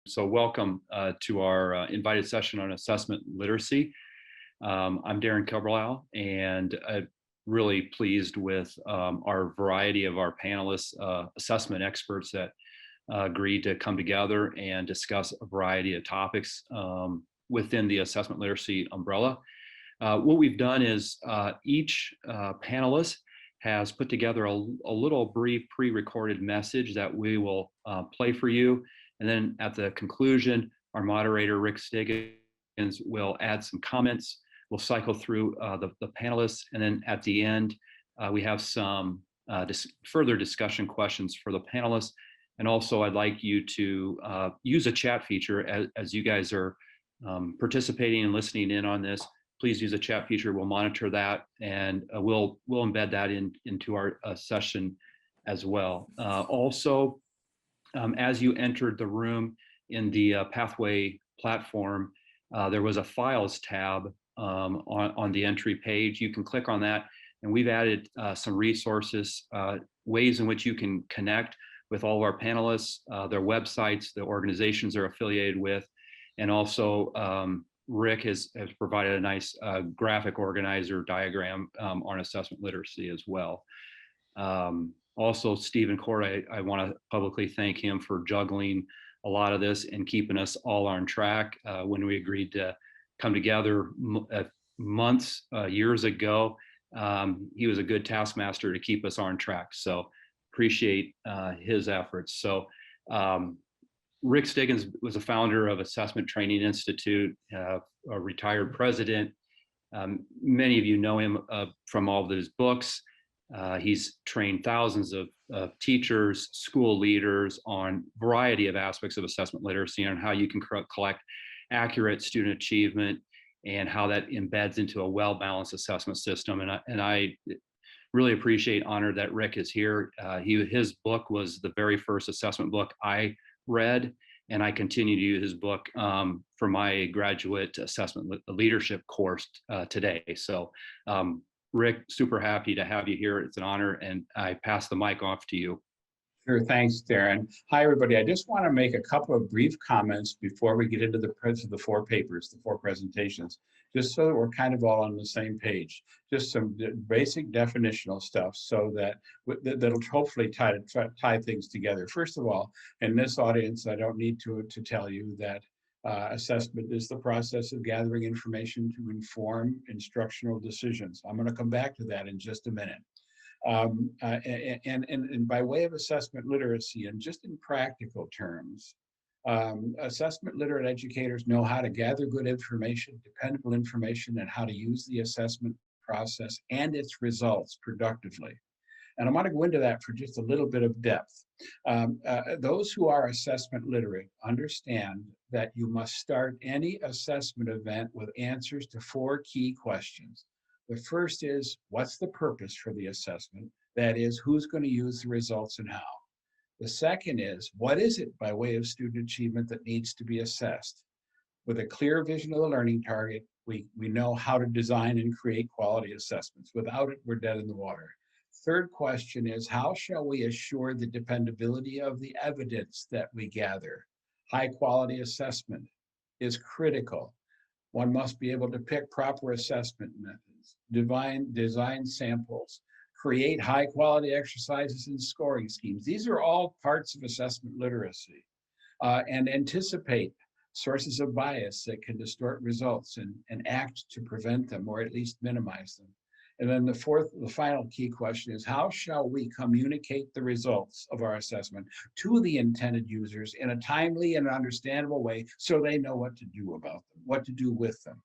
So welcome to our invited session on assessment literacy. I'm Darren Cabral, and I'm really pleased with our variety of our panelists, assessment experts that agreed to come together and discuss a variety of topics within the assessment literacy umbrella. What we've done is each panelist has put together a little brief pre-recorded message that we will play for you. And then at the conclusion, our moderator, Rick Stiggins, will add some comments. We'll cycle through the panelists. And then at the end, we have some further discussion questions for the panelists. And also, I'd like you to use a chat feature as you guys are participating and listening in on this. Please use a chat feature. We'll monitor that, and we'll embed that into our session as well. Also, as you entered the room in the Pathway platform, there was a Files tab on the entry page. You can click on that, and we've added some resources, ways in which you can connect with all of our panelists, their websites, the organizations they're affiliated with, and also Rick has provided a nice graphic organizer diagram on assessment literacy as well. Also, Stephen Cord, I want to publicly thank him for juggling a lot of this and keeping us all on track. When we agreed to come together months, years ago, he was a good taskmaster to keep us on track. So appreciate his efforts. So Rick Stiggins was a founder of Assessment Training Institute, a retired president. Many of you know him from all of his books. He's trained thousands of teachers, school leaders on a variety of aspects of assessment literacy and how you can collect accurate student achievement and how that embeds into a well-balanced assessment system. And I really appreciate, honored that Rick is here. His book was the very first assessment book I read, and I continue to use his book for my graduate assessment leadership course today. So Rick, super happy to have you here. It's an honor, and I pass the mic off to you. Sure, thanks, Darren. Hi, everybody. I just want to make a couple of brief comments before we get into the four papers, the four presentations, just so that we're kind of all on the same page. Just some basic definitional stuff so that that'll hopefully tie things together. First of all, in this audience, I don't need to tell you that assessment is the process of gathering information to inform instructional decisions. I'm going to come back to that in just a minute. And by way of assessment literacy, and just in practical terms, assessment literate educators know how to gather good information, dependable information, and how to use the assessment process and its results productively. And I want to go into that for just a little bit of depth. Those who are assessment literate understand that you must start any assessment event with answers to four key questions. The first is, what's the purpose for the assessment? That is, who's going to use the results and how? The second is, what is it by way of student achievement that needs to be assessed? With a clear vision of the learning target, we know how to design and create quality assessments. Without it, we're dead in the water. Third question is, how shall we assure the dependability of the evidence that we gather? High quality assessment is critical. One must be able to pick proper assessment methods, design samples, create high quality exercises and scoring schemes. These are all parts of assessment literacy, and anticipate sources of bias that can distort results and act to prevent them or at least minimize them. And then the final key question is, how shall we communicate the results of our assessment to the intended users in a timely and understandable way so they know what to do about them, what to do with them?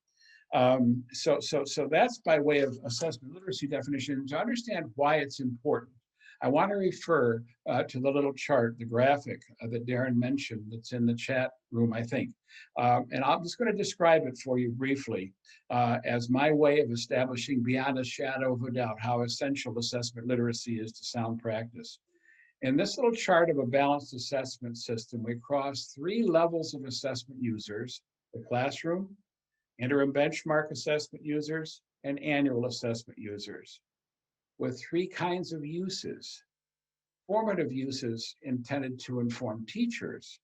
So that's by way of assessment literacy definition. To understand why it's important, I want to refer to the little chart, the graphic that Darren mentioned that's in the chat room, I think. And I'm just going to describe it for you briefly as my way of establishing beyond a shadow of a doubt how essential assessment literacy is to sound practice. In this little chart of a balanced assessment system, we cross three levels of assessment users: the classroom, interim benchmark assessment users, and annual assessment users, with three kinds of uses. Formative uses intended to inform teachers,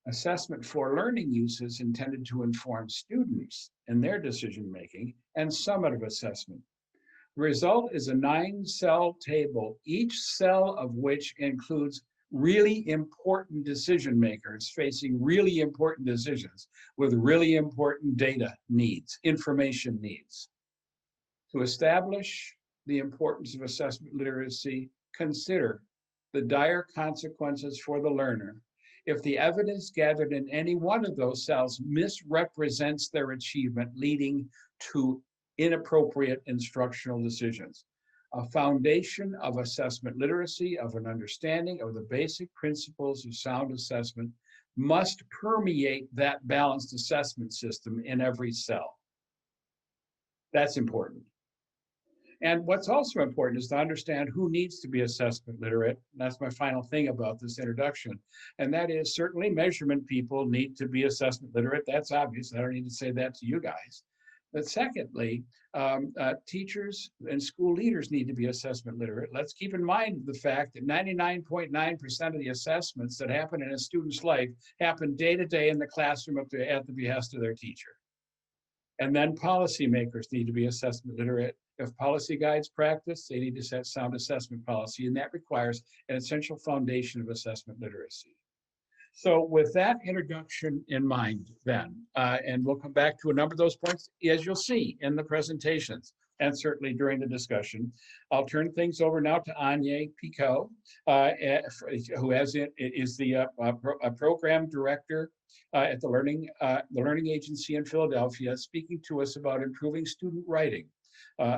assessment for learning uses intended to inform students in their decision-making, and summative assessment. The result is a 9-cell table, each cell of which includes really important decision makers facing really important decisions with really important data needs, information needs. To establish the importance of assessment literacy, consider the dire consequences for the learner if the evidence gathered in any one of those cells misrepresents their achievement, leading to inappropriate instructional decisions. A foundation of assessment literacy, of an understanding of the basic principles of sound assessment, must permeate that balanced assessment system in every cell. That's important. And what's also important is to understand who needs to be assessment literate. That's my final thing about this introduction. And that is certainly measurement people need to be assessment literate. That's obvious. I don't need to say that to you guys. But secondly, teachers and school leaders need to be assessment literate. Let's keep in mind the fact that 99.9% of the assessments that happen in a student's life happen day to day in the classroom at the behest of their teacher. And then policymakers need to be assessment literate. If policy guides practice, they need to set sound assessment policy, and that requires an essential foundation of assessment literacy. So with that introduction in mind then, and we'll come back to a number of those points, as you'll see in the presentations, and certainly during the discussion. I'll turn things over now to Anya Picot, who is the program director at the Learning Agency in Philadelphia, speaking to us about improving student writing,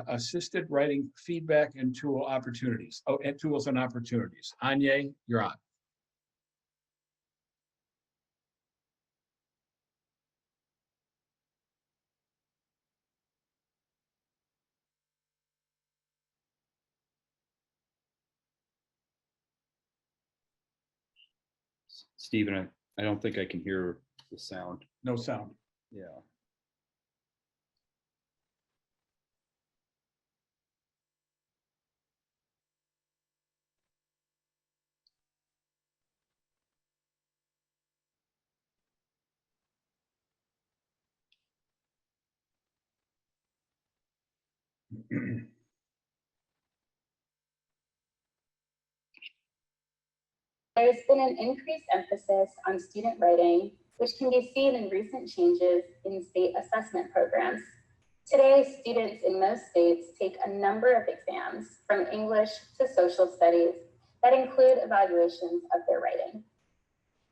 assisted writing feedback and tool opportunities, and tools and opportunities. Anya, you're on. Stephen, I don't think I can hear the sound. No sound. Yeah. There's been an increased emphasis on student writing, which can be seen in recent changes in state assessment programs. Today, students in most states take a number of exams, from English to social studies, that include evaluations of their writing.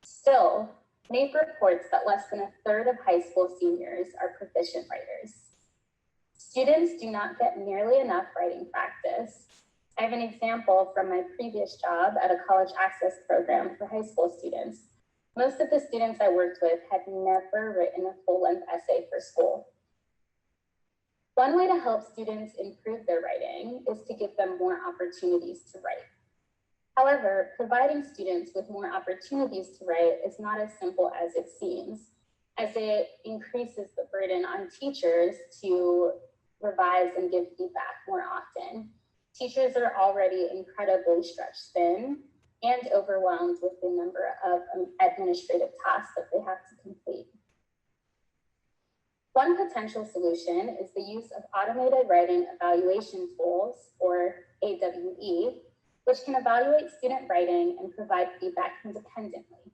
Still, NAAP reports that less than a third of high school seniors are proficient writers. Students do not get nearly enough writing practice. I have an example from my previous job at a college access program for high school students. Most of the students I worked with had never written a full-length essay for school. One way to help students improve their writing is to give them more opportunities to write. However, providing students with more opportunities to write is not as simple as it seems, as it increases the burden on teachers to revise and give feedback more often. Teachers are already incredibly stretched thin and overwhelmed with the number of administrative tasks that they have to complete. One potential solution is the use of automated writing evaluation tools, or AWE, which can evaluate student writing and provide feedback independently.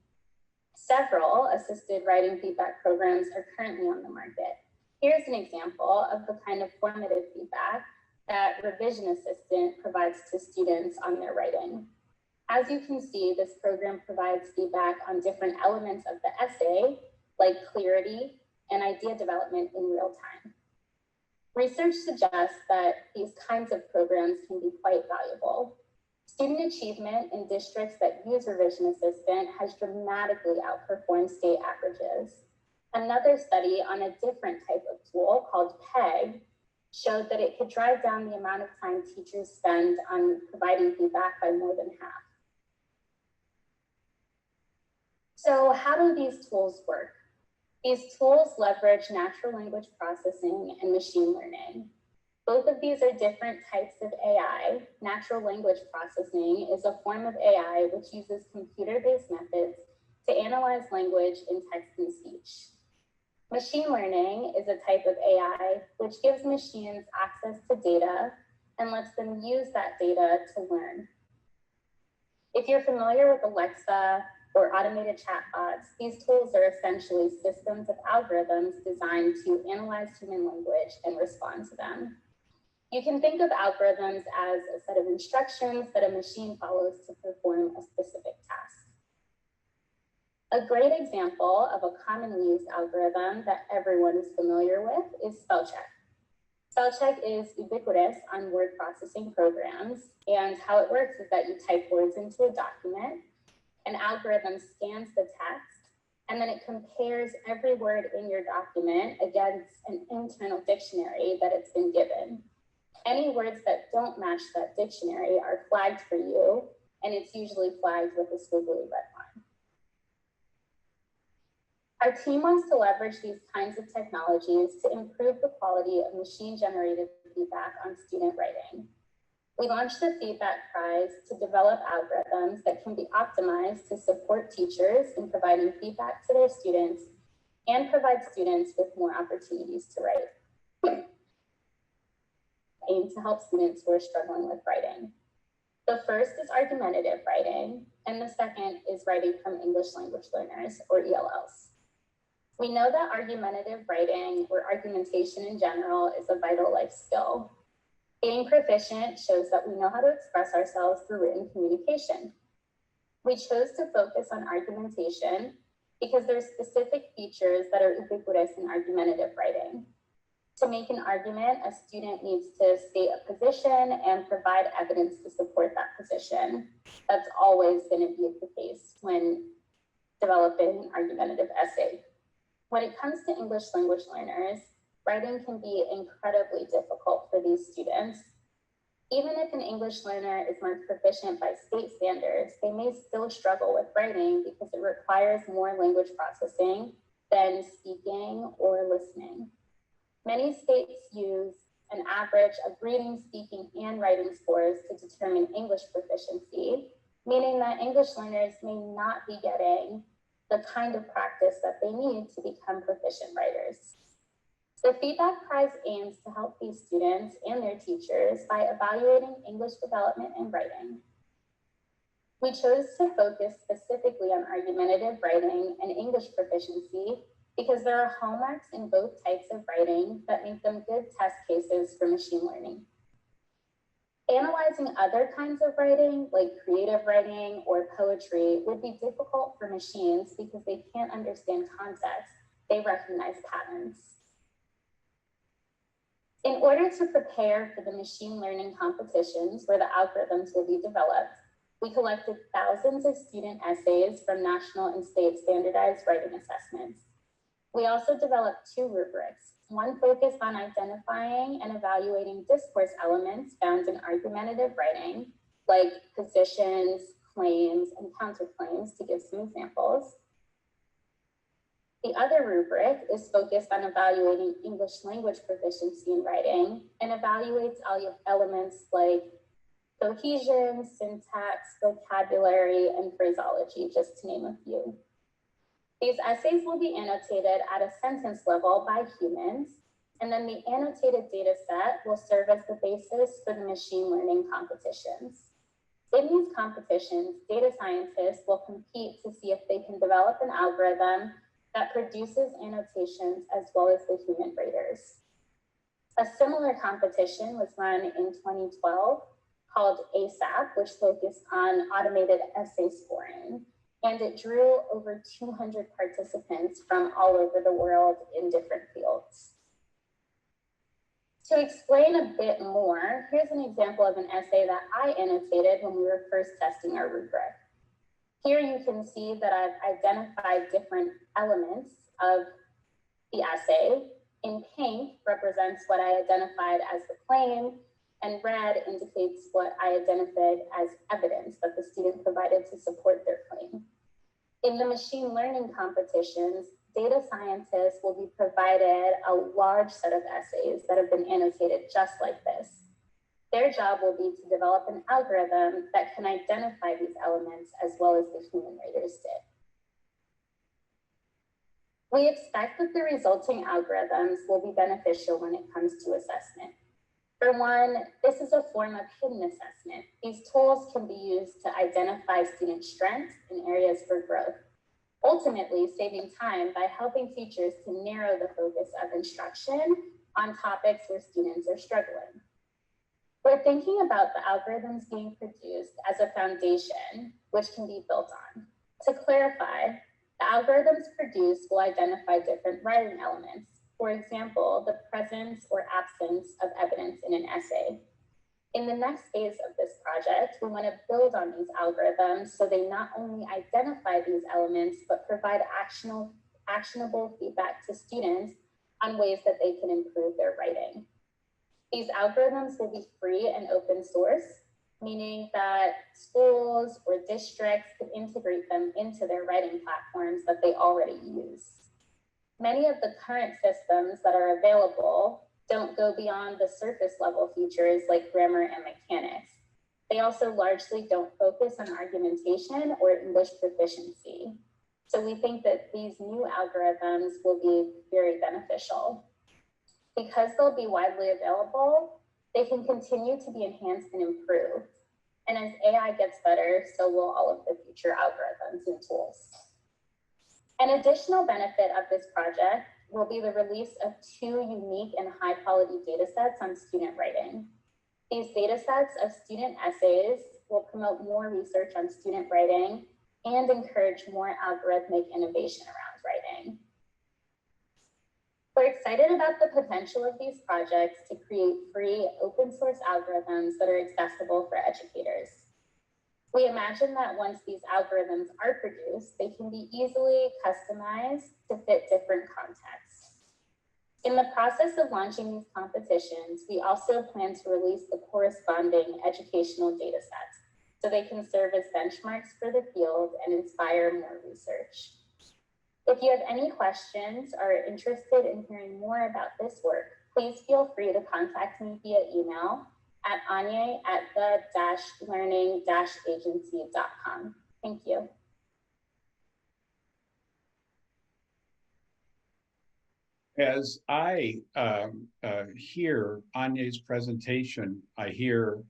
Several assisted writing feedback programs are currently on the market. Here's an example of the kind of formative feedback that Revision Assistant provides to students on their writing. As you can see, this program provides feedback on different elements of the essay, like clarity and idea development in real time. Research suggests that these kinds of programs can be quite valuable. Student achievement in districts that use Revision Assistant has dramatically outperformed state averages. Another study on a different type of tool called PEG showed that it could drive down the amount of time teachers spend on providing feedback by more than half. So how do these tools work? These tools leverage natural language processing and machine learning. Both of these are different types of AI. Natural language processing is a form of AI which uses computer-based methods to analyze language in text and speech. Machine learning is a type of AI which gives machines access to data and lets them use that data to learn. If you're familiar with Alexa or automated chatbots, these tools are essentially systems of algorithms designed to analyze human language and respond to them. You can think of algorithms as a set of instructions that a machine follows to perform a specific task. A great example of a commonly used algorithm that everyone is familiar with is spell check. Spell check is ubiquitous on word processing programs, and how it works is that you type words into a document, an algorithm scans the text, and then it compares every word in your document against an internal dictionary that it's been given. Any words that don't match that dictionary are flagged for you, and it's usually flagged with a squiggly red line. Our team wants to leverage these kinds of technologies to improve the quality of machine-generated feedback on student writing. We launched the Feedback Prize to develop algorithms that can be optimized to support teachers in providing feedback to their students and provide students with more opportunities to write. Aim to help students who are struggling with writing. The first is argumentative writing, and the second is writing from English language learners, or ELLs. We know that argumentative writing, or argumentation in general, is a vital life skill. Being proficient shows that we know how to express ourselves through written communication. We chose to focus on argumentation because there are specific features that are ubiquitous in argumentative writing. To make an argument, a student needs to state a position and provide evidence to support that position. That's always going to be the case when developing an argumentative essay. When it comes to English language learners, writing can be incredibly difficult for these students. Even if an English learner is marked proficient by state standards, they may still struggle with writing because it requires more language processing than speaking or listening. Many states use an average of reading, speaking, and writing scores to determine English proficiency, meaning that English learners may not be getting the kind of practice that they need to become proficient writers. The Feedback Prize aims to help these students and their teachers by evaluating English development and writing. We chose to focus specifically on argumentative writing and English proficiency because there are hallmarks in both types of writing that make them good test cases for machine learning. Analyzing other kinds of writing, like creative writing or poetry, would be difficult for machines because they can't understand context. They recognize patterns. In order to prepare for the machine learning competitions where the algorithms will be developed, we collected thousands of student essays from national and state standardized writing assessments. We also developed 2 rubrics, one focused on identifying and evaluating discourse elements found in argumentative writing, like positions, claims, and counterclaims, to give some examples. The other rubric is focused on evaluating English language proficiency in writing and evaluates elements like cohesion, syntax, vocabulary, and phraseology, just to name a few. These essays will be annotated at a sentence level by humans, and then the annotated data set will serve as the basis for the machine learning competitions. In these competitions, data scientists will compete to see if they can develop an algorithm that produces annotations as well as the human raters. A similar competition was run in 2012 called ASAP, which focused on automated essay scoring. And it drew over 200 participants from all over the world in different fields. To explain a bit more, here's an example of an essay that I annotated when we were first testing our rubric. Here you can see that I've identified different elements of the essay. In pink represents what I identified as the claim, and red indicates what I identified as evidence that the student provided to support their claim. In the machine learning competitions, data scientists will be provided a large set of essays that have been annotated just like this. Their job will be to develop an algorithm that can identify these elements as well as the human raters did. We expect that the resulting algorithms will be beneficial when it comes to assessment. For one, this is a form of hidden assessment. These tools can be used to identify student strengths and areas for growth, ultimately saving time by helping teachers to narrow the focus of instruction on topics where students are struggling. We're thinking about the algorithms being produced as a foundation which can be built on. To clarify, the algorithms produced will identify different writing elements. For example, the presence or absence of evidence in an essay. In the next phase of this project, we want to build on these algorithms so they not only identify these elements, but provide actionable feedback to students on ways that they can improve their writing. These algorithms will be free and open source, meaning that schools or districts can integrate them into their writing platforms that they already use. Many of the current systems that are available don't go beyond the surface level features like grammar and mechanics. They also largely don't focus on argumentation or English proficiency. So we think that these new algorithms will be very beneficial. Because they'll be widely available, they can continue to be enhanced and improved. And as AI gets better, so will all of the future algorithms and tools. An additional benefit of this project will be the release of 2 unique and high quality data sets on student writing. These data sets of student essays will promote more research on student writing and encourage more algorithmic innovation around writing. We're excited about the potential of these projects to create free open source algorithms that are accessible for educators. We imagine that once these algorithms are produced, they can be easily customized to fit different contexts. In the process of launching these competitions, we also plan to release the corresponding educational data sets so they can serve as benchmarks for the field and inspire more research. If you have any questions or are interested in hearing more about this work, please feel free to contact me via email at anye@the-learning-agency.com. Thank you. As I hear Anye's presentation, I hear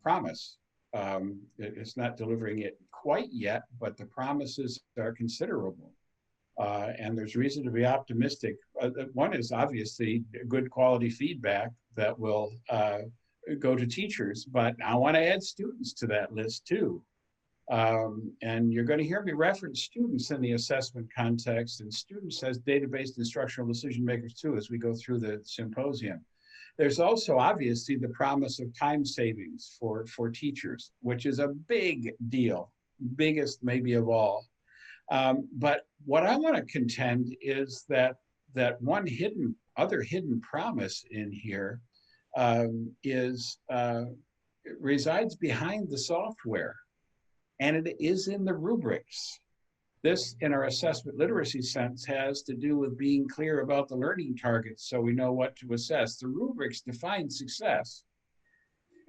promise. It's not delivering it quite yet, but the promises are considerable. And there's reason to be optimistic. One is obviously good quality feedback that will go to teachers, but I want to add students to that list too. And you're going to hear me reference students in the assessment context and students as data-based instructional decision makers too as we go through the symposium. There's also obviously the promise of time savings for teachers, which is a big deal, biggest maybe of all. But what I want to contend is that one other hidden promise in here resides behind the software, and it is in the rubrics. This, in our assessment literacy sense, has to do with being clear about the learning targets so we know what to assess. The rubrics define success.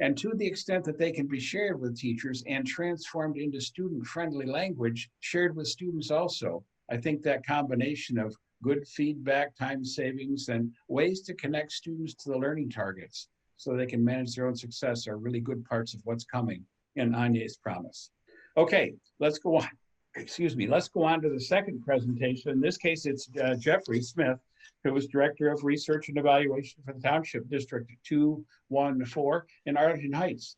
And to the extent that they can be shared with teachers and transformed into student-friendly language, shared with students also, I think that combination of good feedback, time savings, and ways to connect students to the learning targets so they can manage their own success are really good parts of what's coming in Anye's promise. Okay, let's go on. Excuse me, let's go on to the second presentation. In this case, it's Jeffrey Smith, who is Director of Research and Evaluation for the Township District 214 in Arlington Heights,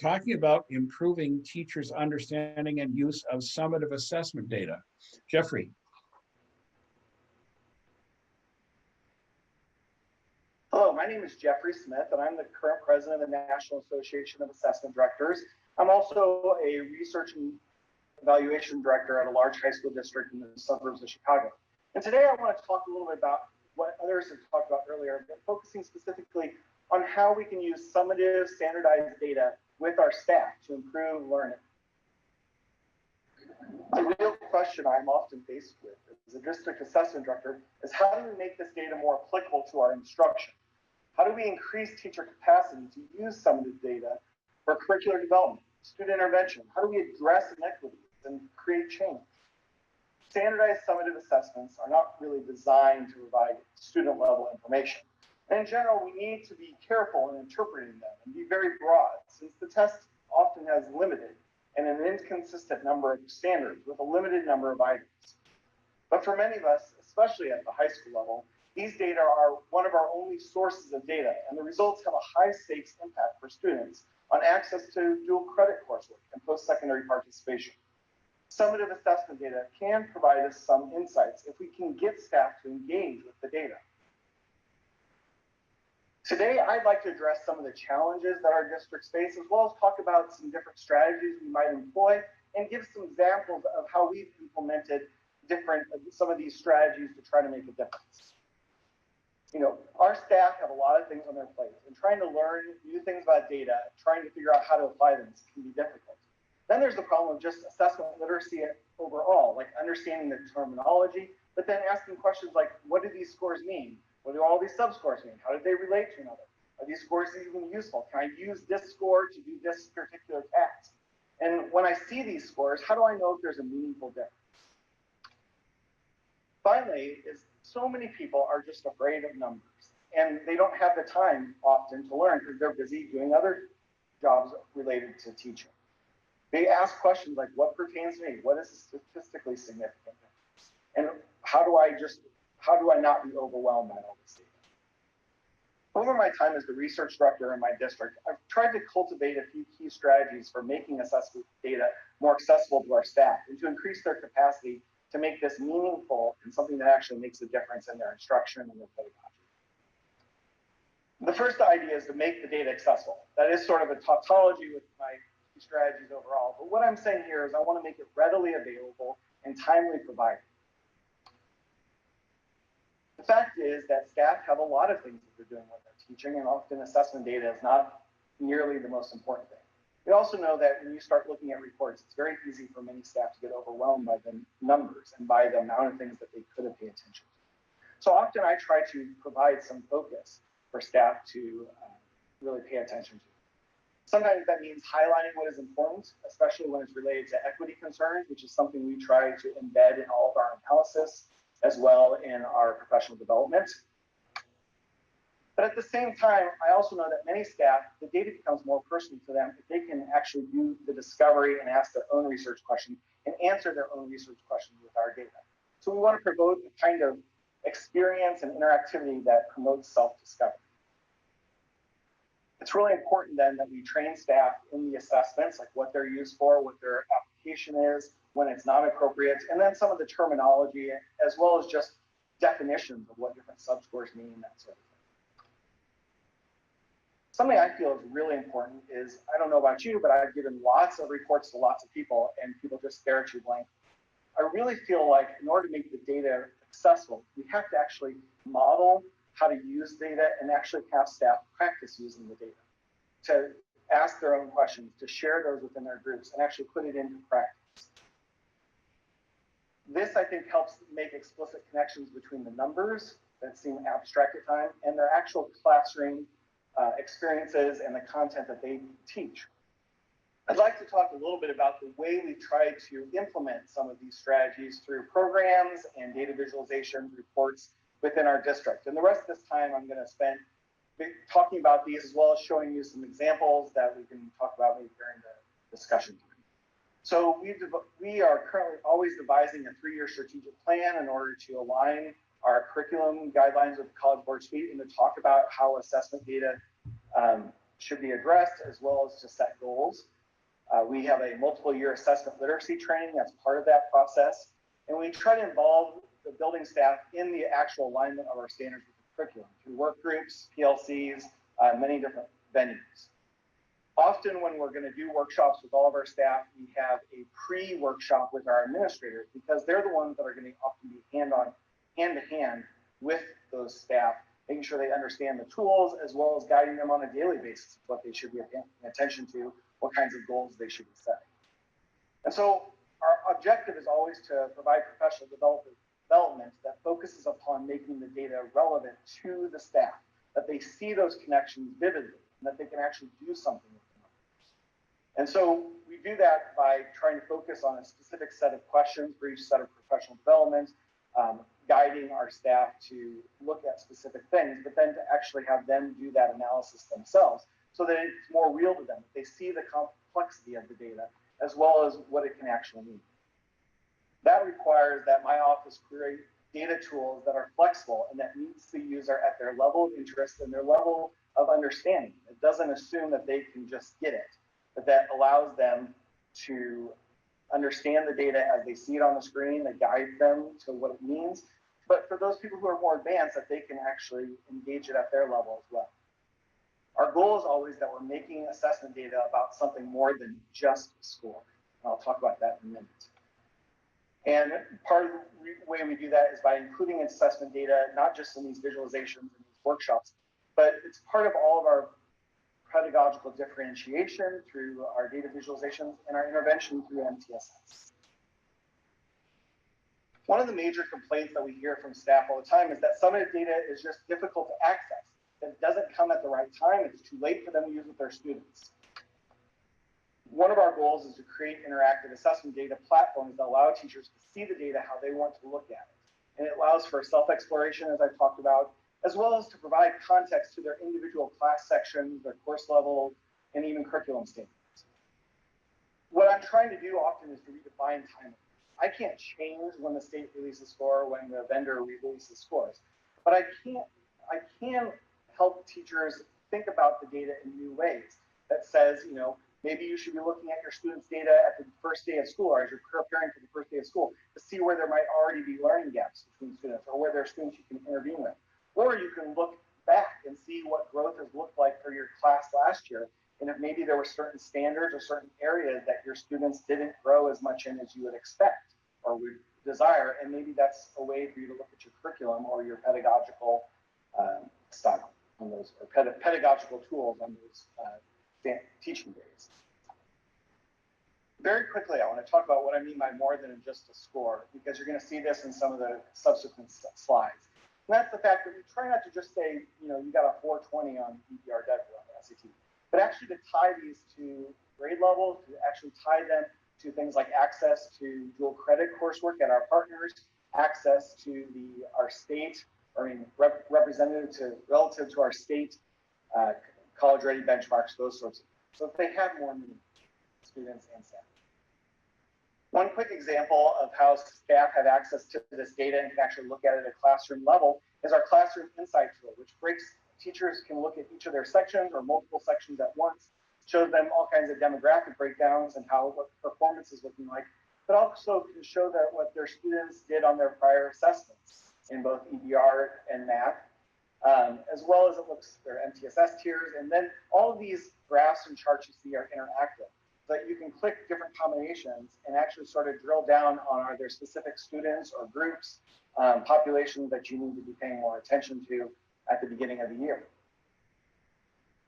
talking about improving teachers' understanding and use of summative assessment data. Jeffrey. Hello, my name is Jeffrey Smith, and I'm the current president of the National Association of Assessment Directors. I'm also a research and evaluation director at a large high school district in the suburbs of Chicago. And today I want to talk a little bit about what others have talked about earlier, but focusing specifically on how we can use summative standardized data with our staff to improve learning. The real question I'm often faced with as a district assessment director is how do we make this data more applicable to our instruction? How do we increase teacher capacity to use summative data for curricular development, student intervention? How do we address inequities and create change? Standardized summative assessments are not really designed to provide student level information. And in general, we need to be careful in interpreting them and be very broad, since the test often has limited and an inconsistent number of standards with a limited number of items. But for many of us, especially at the high school level, these data are one of our only sources of data, and the results have a high stakes impact for students on access to dual credit coursework and post-secondary participation. Summative assessment data can provide us some insights if we can get staff to engage with the data. Today, I'd like to address some of the challenges that our districts face, as well as talk about some different strategies we might employ and give some examples of how we've implemented some of these strategies to try to make a difference. You know, our staff have a lot of things on their plate, and trying to learn new things about data, trying to figure out how to apply them can be difficult. Then there's the problem of just assessment literacy overall, like understanding the terminology, but then asking questions like, what do these scores mean? What do all these subscores mean? How do they relate to another? Are these scores even useful? Can I use this score to do this particular task? And when I see these scores, how do I know if there's a meaningful difference? Finally, is so many people are just afraid of numbers, and they don't have the time often to learn because they're busy doing other jobs related to teaching. They ask questions like, what pertains to me? What is statistically significant? And how do I not be overwhelmed by all this data? Over my time as the research director in my district, I've tried to cultivate a few key strategies for making assessment data more accessible to our staff and to increase their capacity to make this meaningful and something that actually makes a difference in their instruction and their pedagogy. The first idea is to make the data accessible. That is sort of a tautology with my strategies overall, but what I'm saying here is I want to make it readily available and timely provided. The fact is that staff have a lot of things that they're doing when they're teaching, and often assessment data is not nearly the most important thing. We also know that when you start looking at reports, it's very easy for many staff to get overwhelmed by the numbers and by the amount of things that they could have paid attention to. So often I try to provide some focus for staff to really pay attention to. Sometimes that means highlighting what is important, especially when it's related to equity concerns, which is something we try to embed in all of our analysis, as well in our professional development. But at the same time, I also know that many staff, the data becomes more personal to them if they can actually do the discovery and ask their own research questions and answer their own research questions with our data. So we want to promote the kind of experience and interactivity that promotes self-discovery. It's really important then that we train staff in the assessments, like what they're used for, what their application is, when it's not appropriate, and then some of the terminology, as well as just definitions of what different subscores mean, that sort of thing. Something I feel is really important is, I don't know about you, but I've given lots of reports to lots of people, and people just stare at you blankly. I really feel like in order to make the data accessible, we have to actually model how to use data and actually have staff practice using the data, to ask their own questions, to share those within their groups, and actually put it into practice. This, I think, helps make explicit connections between the numbers that seem abstract at times and their actual classroom experiences and the content that they teach. I'd like to talk a little bit about the way we try to implement some of these strategies through programs and data visualization reports within our district. And the rest of this time, I'm going to spend talking about these, as well as showing you some examples that we can talk about maybe during the discussion time. So we are currently always devising a 3-year strategic plan in order to align our curriculum guidelines with the College Board Suite and to talk about how assessment data should be addressed, as well as to set goals. We have a multiple-year assessment literacy training that's part of that process, and we try to involve the building staff in the actual alignment of our standards with the curriculum through work groups, PLCs, many different venues. Often when we're going to do workshops with all of our staff, we have a pre-workshop with our administrators, because they're the ones that are going to often be hand-to-hand with those staff, making sure they understand the tools, as well as guiding them on a daily basis, what they should be paying attention to, what kinds of goals they should be setting. And so our objective is always to provide professional development that focuses upon making the data relevant to the staff, that they see those connections vividly, and that they can actually do something with them. And so we do that by trying to focus on a specific set of questions for each set of professional development, guiding our staff to look at specific things, but then to actually have them do that analysis themselves so that it's more real to them. They see the complexity of the data as well as what it can actually mean. That requires that my office create data tools that are flexible and that meets the user at their level of interest and their level of understanding. It doesn't assume that they can just get it, but that allows them to understand the data as they see it on the screen, that guide them to what it means. But for those people who are more advanced, that they can actually engage it at their level as well. Our goal is always that we're making assessment data about something more than just a score. And I'll talk about that in a minute. And part of the way we do that is by including assessment data, not just in these visualizations and these workshops, but it's part of all of our pedagogical differentiation through our data visualizations and our intervention through MTSS. One of the major complaints that we hear from staff all the time is that some of the data is just difficult to access. It doesn't come at the right time. It's too late for them to use with their students. One of our goals is to create interactive assessment data platforms that allow teachers to see the data how they want to look at it. And it allows for self-exploration, as I've talked about, as well as to provide context to their individual class sections, their course level, and even curriculum statements. What I'm trying to do often is to redefine time. I can't change when the state releases score, when the vendor releases scores, but I can help teachers think about the data in new ways. That says, maybe you should be looking at your students' data at the first day of school, or as you're preparing for the first day of school, to see where there might already be learning gaps between students, or where there are students you can intervene with. Or you can look back and see what growth has looked like for your class last year, and if maybe there were certain standards or certain areas that your students didn't grow as much in as you would expect or would desire, and maybe that's a way for you to look at your curriculum or your pedagogical style on those, or pedagogical tools on those teaching days. Very quickly, I want to talk about what I mean by more than just a score, because you're going to see this in some of the subsequent slides. And that's the fact that we try not to just say, you got a 420 on EPR on the SAT, but actually to tie these to grade levels, to actually tie them to things like access to dual credit coursework at our partners, access to our state, relative to our state college ready benchmarks, those sorts of things. So if they have more students and staff. One quick example of how staff have access to this data and can actually look at it at a classroom level is our Classroom Insight tool, which teachers can look at each of their sections or multiple sections at once, shows them all kinds of demographic breakdowns and what performance is looking like, but also can show that what their students did on their prior assessments in both EBR and math, as well as it looks their MTSS tiers. And then all of these graphs and charts you see are interactive. But you can click different combinations and actually sort of drill down on are there specific students or groups, populations that you need to be paying more attention to at the beginning of the year.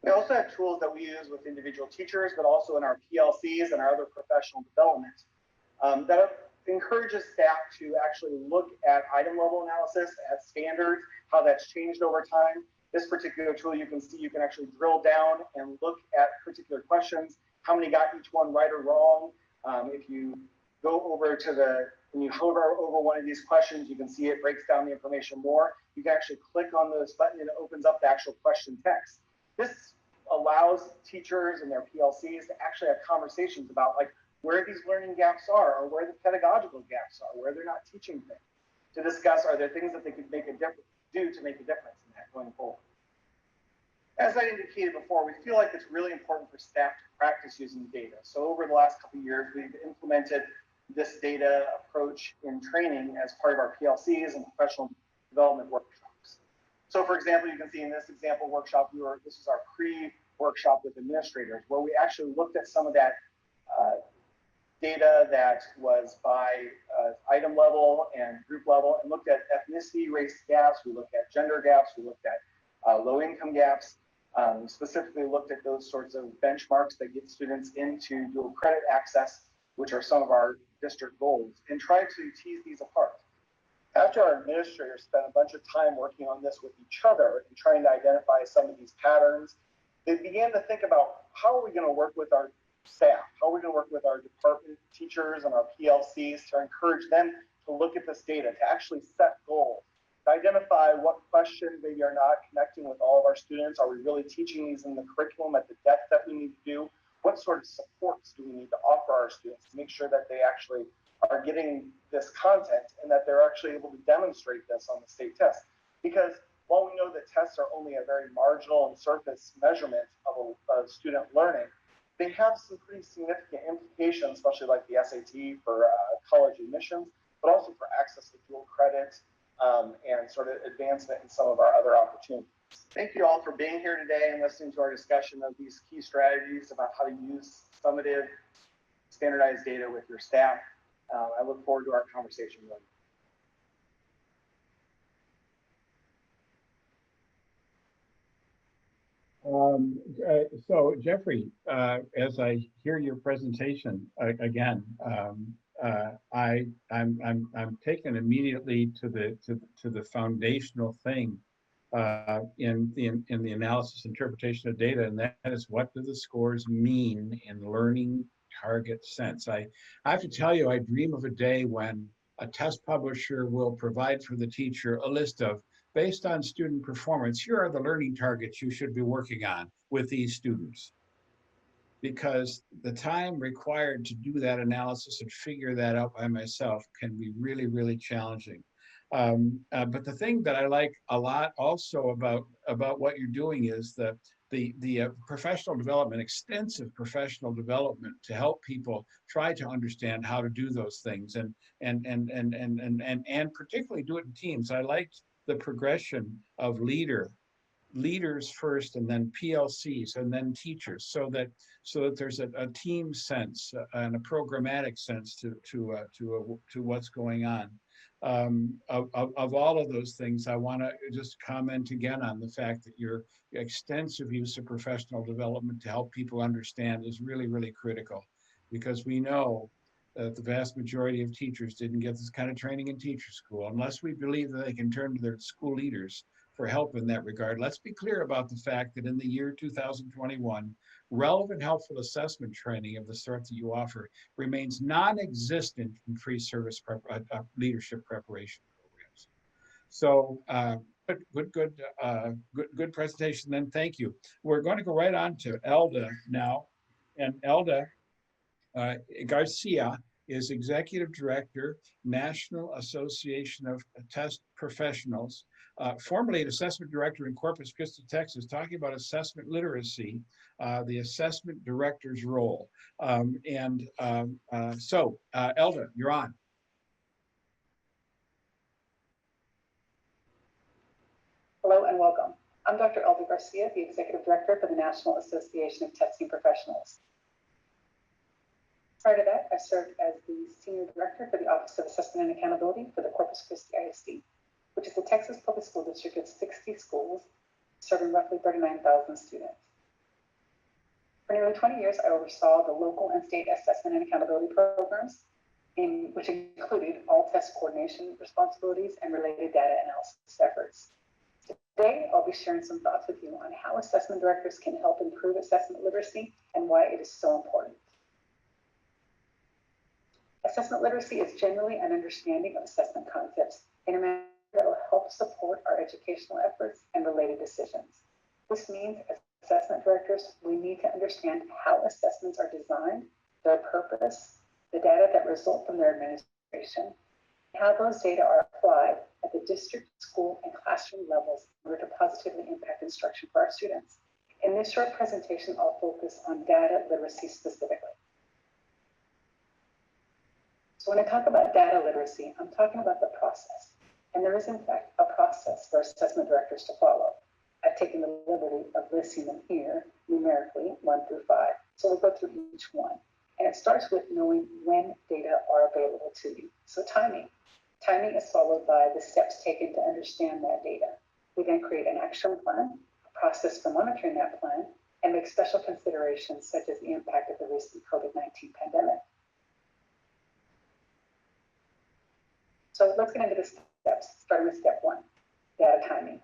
We also have tools that we use with individual teachers, but also in our PLCs and our other professional development that encourages staff to actually look at item level analysis, at standards, how that's changed over time. This particular tool, you can see you can actually drill down and look at particular questions, how many got each one right or wrong. If you go over when you hover over one of these questions, you can see it breaks down the information more. You can actually click on this button and it opens up the actual question text. This allows teachers and their PLCs to actually have conversations about where these learning gaps are, or where the pedagogical gaps are, where they're not teaching things, to discuss are there things that they could do to make a difference in that going forward. As I indicated before, we feel like it's really important for staff to practice using data. So over the last couple of years, we've implemented this data approach in training as part of our PLCs and professional development workshops. So for example, you can see in this example workshop, this is our pre-workshop with administrators, where we actually looked at some of that data that was by item level and group level, and looked at ethnicity, race gaps, we looked at gender gaps, we looked at low income gaps. We specifically looked at those sorts of benchmarks that get students into dual credit access, which are some of our district goals, and tried to tease these apart. After our administrators spent a bunch of time working on this with each other and trying to identify some of these patterns, they began to think about how are we going to work with our staff? How are we going to work with our department teachers and our PLCs to encourage them to look at this data, to actually set goals, to identify what questions maybe are not connecting with all of our students? Are we really teaching these in the curriculum at the depth that we need to do? What sort of supports do we need to offer our students to make sure that they actually are getting this content and that they're actually able to demonstrate this on the state test? Because while we know that tests are only a very marginal and surface measurement of student learning, they have some pretty significant implications, especially like the SAT for college admissions, but also for access to dual credit and sort of advancement in some of our other opportunities. Thank you all for being here today and listening to our discussion of these key strategies about how to use summative standardized data with your staff. I look forward to our conversation with you. So Jeffrey, as I hear your presentation again, I'm taken immediately to the foundational thing in the analysis interpretation of data, and that is, what do the scores mean in learning target sense? I have to tell you, I dream of a day when a test publisher will provide for the teacher a list of, based on student performance, here are the learning targets you should be working on with these students. Because the time required to do that analysis and figure that out by myself can be really, really challenging. But the thing that I like a lot also about what you're doing is the professional development, extensive professional development to help people try to understand how to do those things and particularly do it in teams. I liked the progression of leaders first, and then PLCs, and then teachers, so that there's a team sense and a programmatic sense to what's going on. Of all of those things, I want to just comment again on the fact that your extensive use of professional development to help people understand is really, really critical, because we know that the vast majority of teachers didn't get this kind of training in teacher school. Unless we believe that they can turn to their school leaders for help in that regard, let's be clear about the fact that in the year 2021, relevant, helpful assessment training of the sort that you offer remains non-existent in pre-service leadership preparation programs. So good presentation then, thank you. We're going to go right on to Elda now, and Elda Garcia is Executive Director, National Association of Test Professionals, formerly an Assessment Director in Corpus Christi, Texas, talking about assessment literacy, the Assessment Director's role. So, Elda, you're on. Hello and welcome. I'm Dr. Elda Garcia, the Executive Director for the National Association of Testing Professionals. Prior to that, I served as the Senior Director for the Office of Assessment and Accountability for the Corpus Christi ISD, which is a Texas public school district of 60 schools, serving roughly 39,000 students. For nearly 20 years, I oversaw the local and state assessment and accountability programs, which included all test coordination responsibilities and related data analysis efforts. Today, I'll be sharing some thoughts with you on how assessment directors can help improve assessment literacy and why it is so important. Assessment literacy is generally an understanding of assessment concepts in a manner that will help support our educational efforts and related decisions. This means, as assessment directors, we need to understand how assessments are designed, their purpose, the data that result from their administration, and how those data are applied at the district, school, and classroom levels in order to positively impact instruction for our students. In this short presentation, I'll focus on data literacy specifically. So when I talk about data literacy, I'm talking about the process. And there is, in fact, a process for assessment directors to follow. I've taken the liberty of listing them here numerically, 1 through 5. So we'll go through each one. And it starts with knowing when data are available to you. So timing. Timing is followed by the steps taken to understand that data. We then create an action plan, a process for monitoring that plan, and make special considerations such as the impact of the recent COVID-19 pandemic. So let's get into the steps, starting with step 1, data timing.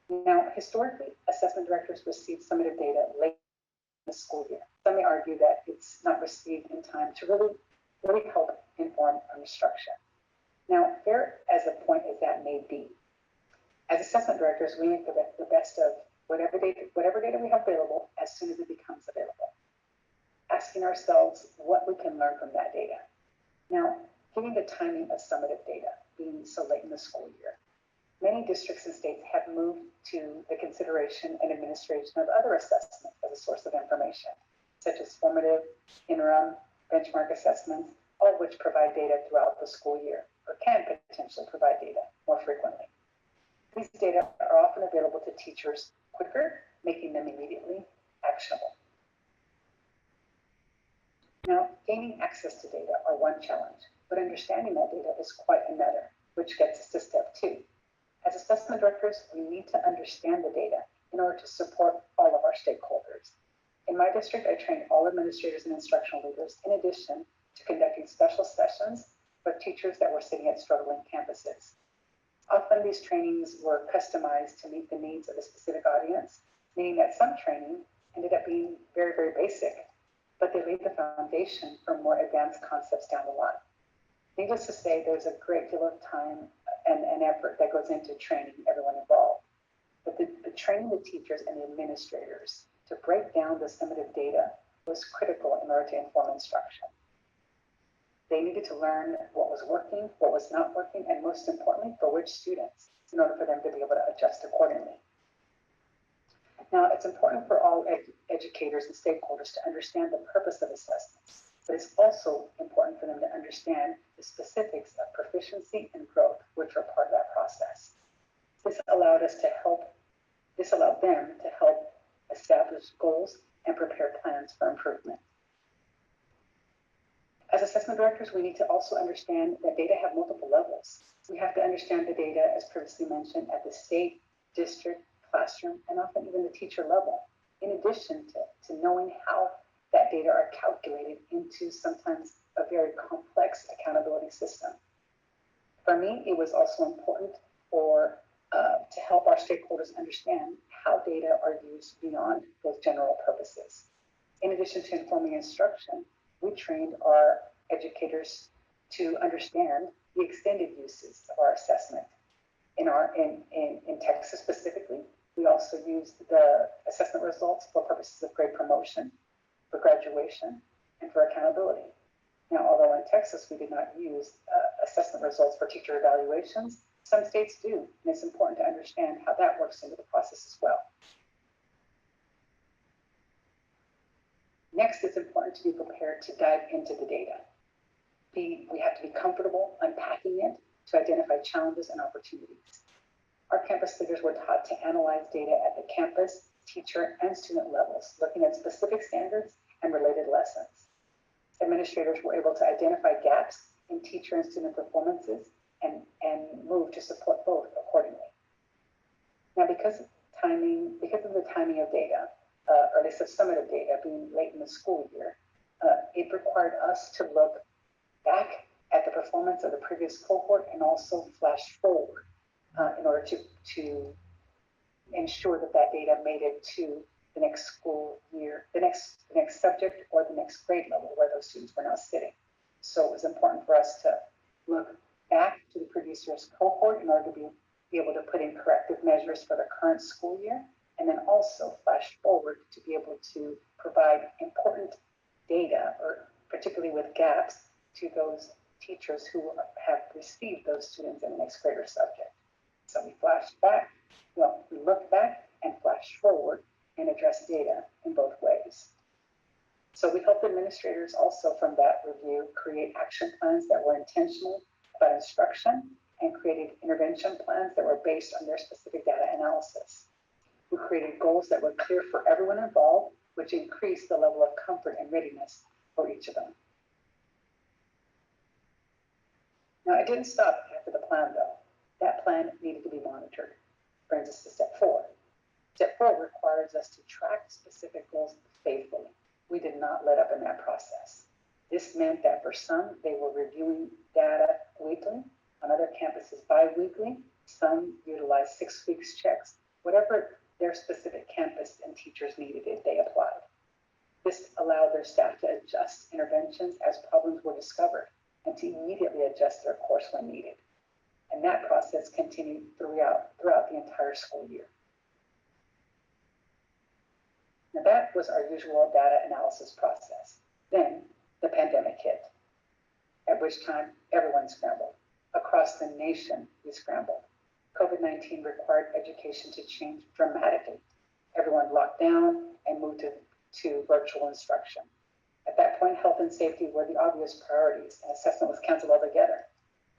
Now, historically, assessment directors receive summative data late in the school year, some may argue that it's not received in time to really help inform our instruction. Now, fair as a point as that may be, as assessment directors, we make the best of whatever data we have available as soon as it becomes available, asking ourselves what we can learn from that data. Now, given the timing of summative data being so late in the school year, many districts and states have moved to the consideration and administration of other assessments as a source of information, such as formative, interim, benchmark assessments, all of which provide data throughout the school year, or can potentially provide data more frequently. These data are often available to teachers quicker, making them immediately actionable. Now, gaining access to data are one challenge, but understanding that data is quite another, which gets us to step 2. As assessment directors, we need to understand the data in order to support all of our stakeholders. In my district, I trained all administrators and instructional leaders, in addition to conducting special sessions with teachers that were sitting at struggling campuses. Often these trainings were customized to meet the needs of a specific audience, meaning that some training ended up being very, very basic, but they laid the foundation for more advanced concepts down the line. Needless to say, there's a great deal of time and effort that goes into training everyone involved. But the training the teachers and the administrators to break down the summative data was critical in order to inform instruction. They needed to learn what was working, what was not working, and most importantly, for which students, in order for them to be able to adjust accordingly. Now, it's important for all educators and stakeholders to understand the purpose of assessments, but it's also important for them to understand the specifics of proficiency and growth, which are part of that process. This allowed them to help establish goals and prepare plans for improvement. As assessment directors, we need to also understand that data have multiple levels. We have to understand the data, as previously mentioned, at the state, district, classroom, and often even the teacher level, in addition to knowing how that data are calculated into sometimes a very complex accountability system. For me, it was also important to help our stakeholders understand how data are used beyond those general purposes. In addition to informing instruction, we trained our educators to understand the extended uses of our assessment. In Texas specifically, we also used the assessment results for purposes of grade promotion, for graduation, and for accountability. Now, although in Texas we did not use assessment results for teacher evaluations, some states do, and it's important to understand how that works into the process as well. Next, it's important to be prepared to dive into the data. We have to be comfortable unpacking it to identify challenges and opportunities. Our campus leaders were taught to analyze data at the campus, teacher, and student levels, looking at specific standards and related lessons. Administrators were able to identify gaps in teacher and student performances and move to support both accordingly. Now, because of the timing of data, or at least of summative data being late in the school year, it required us to look back at the performance of the previous cohort and also flash forward in order to ensure that that data made it to the next school year, the next subject or the next grade level where those students were now sitting. So it was important for us to look back to the previous year's cohort in order to be able to put in corrective measures for the current school year, and then also flash forward to be able to provide important data, or particularly with gaps, to those teachers who have received those students in the next grade or subject. So we looked back and flashed forward and addressed data in both ways. So we helped administrators also from that review create action plans that were intentional about instruction and created intervention plans that were based on their specific data analysis. We created goals that were clear for everyone involved, which increased the level of comfort and readiness for each of them. Now, it didn't stop after the plan, though. That plan needed to be monitored. Brings us to step 4. Step 4 requires us to track specific goals faithfully. We did not let up in that process. This meant that for some, they were reviewing data weekly, on other campuses bi-weekly, some utilized 6 weeks checks. Whatever their specific campus and teachers needed, they applied. This allowed adjust their course when needed. And that process continued throughout the entire school year. Now that was our usual data analysis process. Then the pandemic hit, at which time everyone scrambled. Across the nation, we scrambled. COVID-19 required education to change dramatically. Everyone locked down and moved to virtual instruction. At that point, health and safety were the obvious priorities, and assessment was canceled altogether.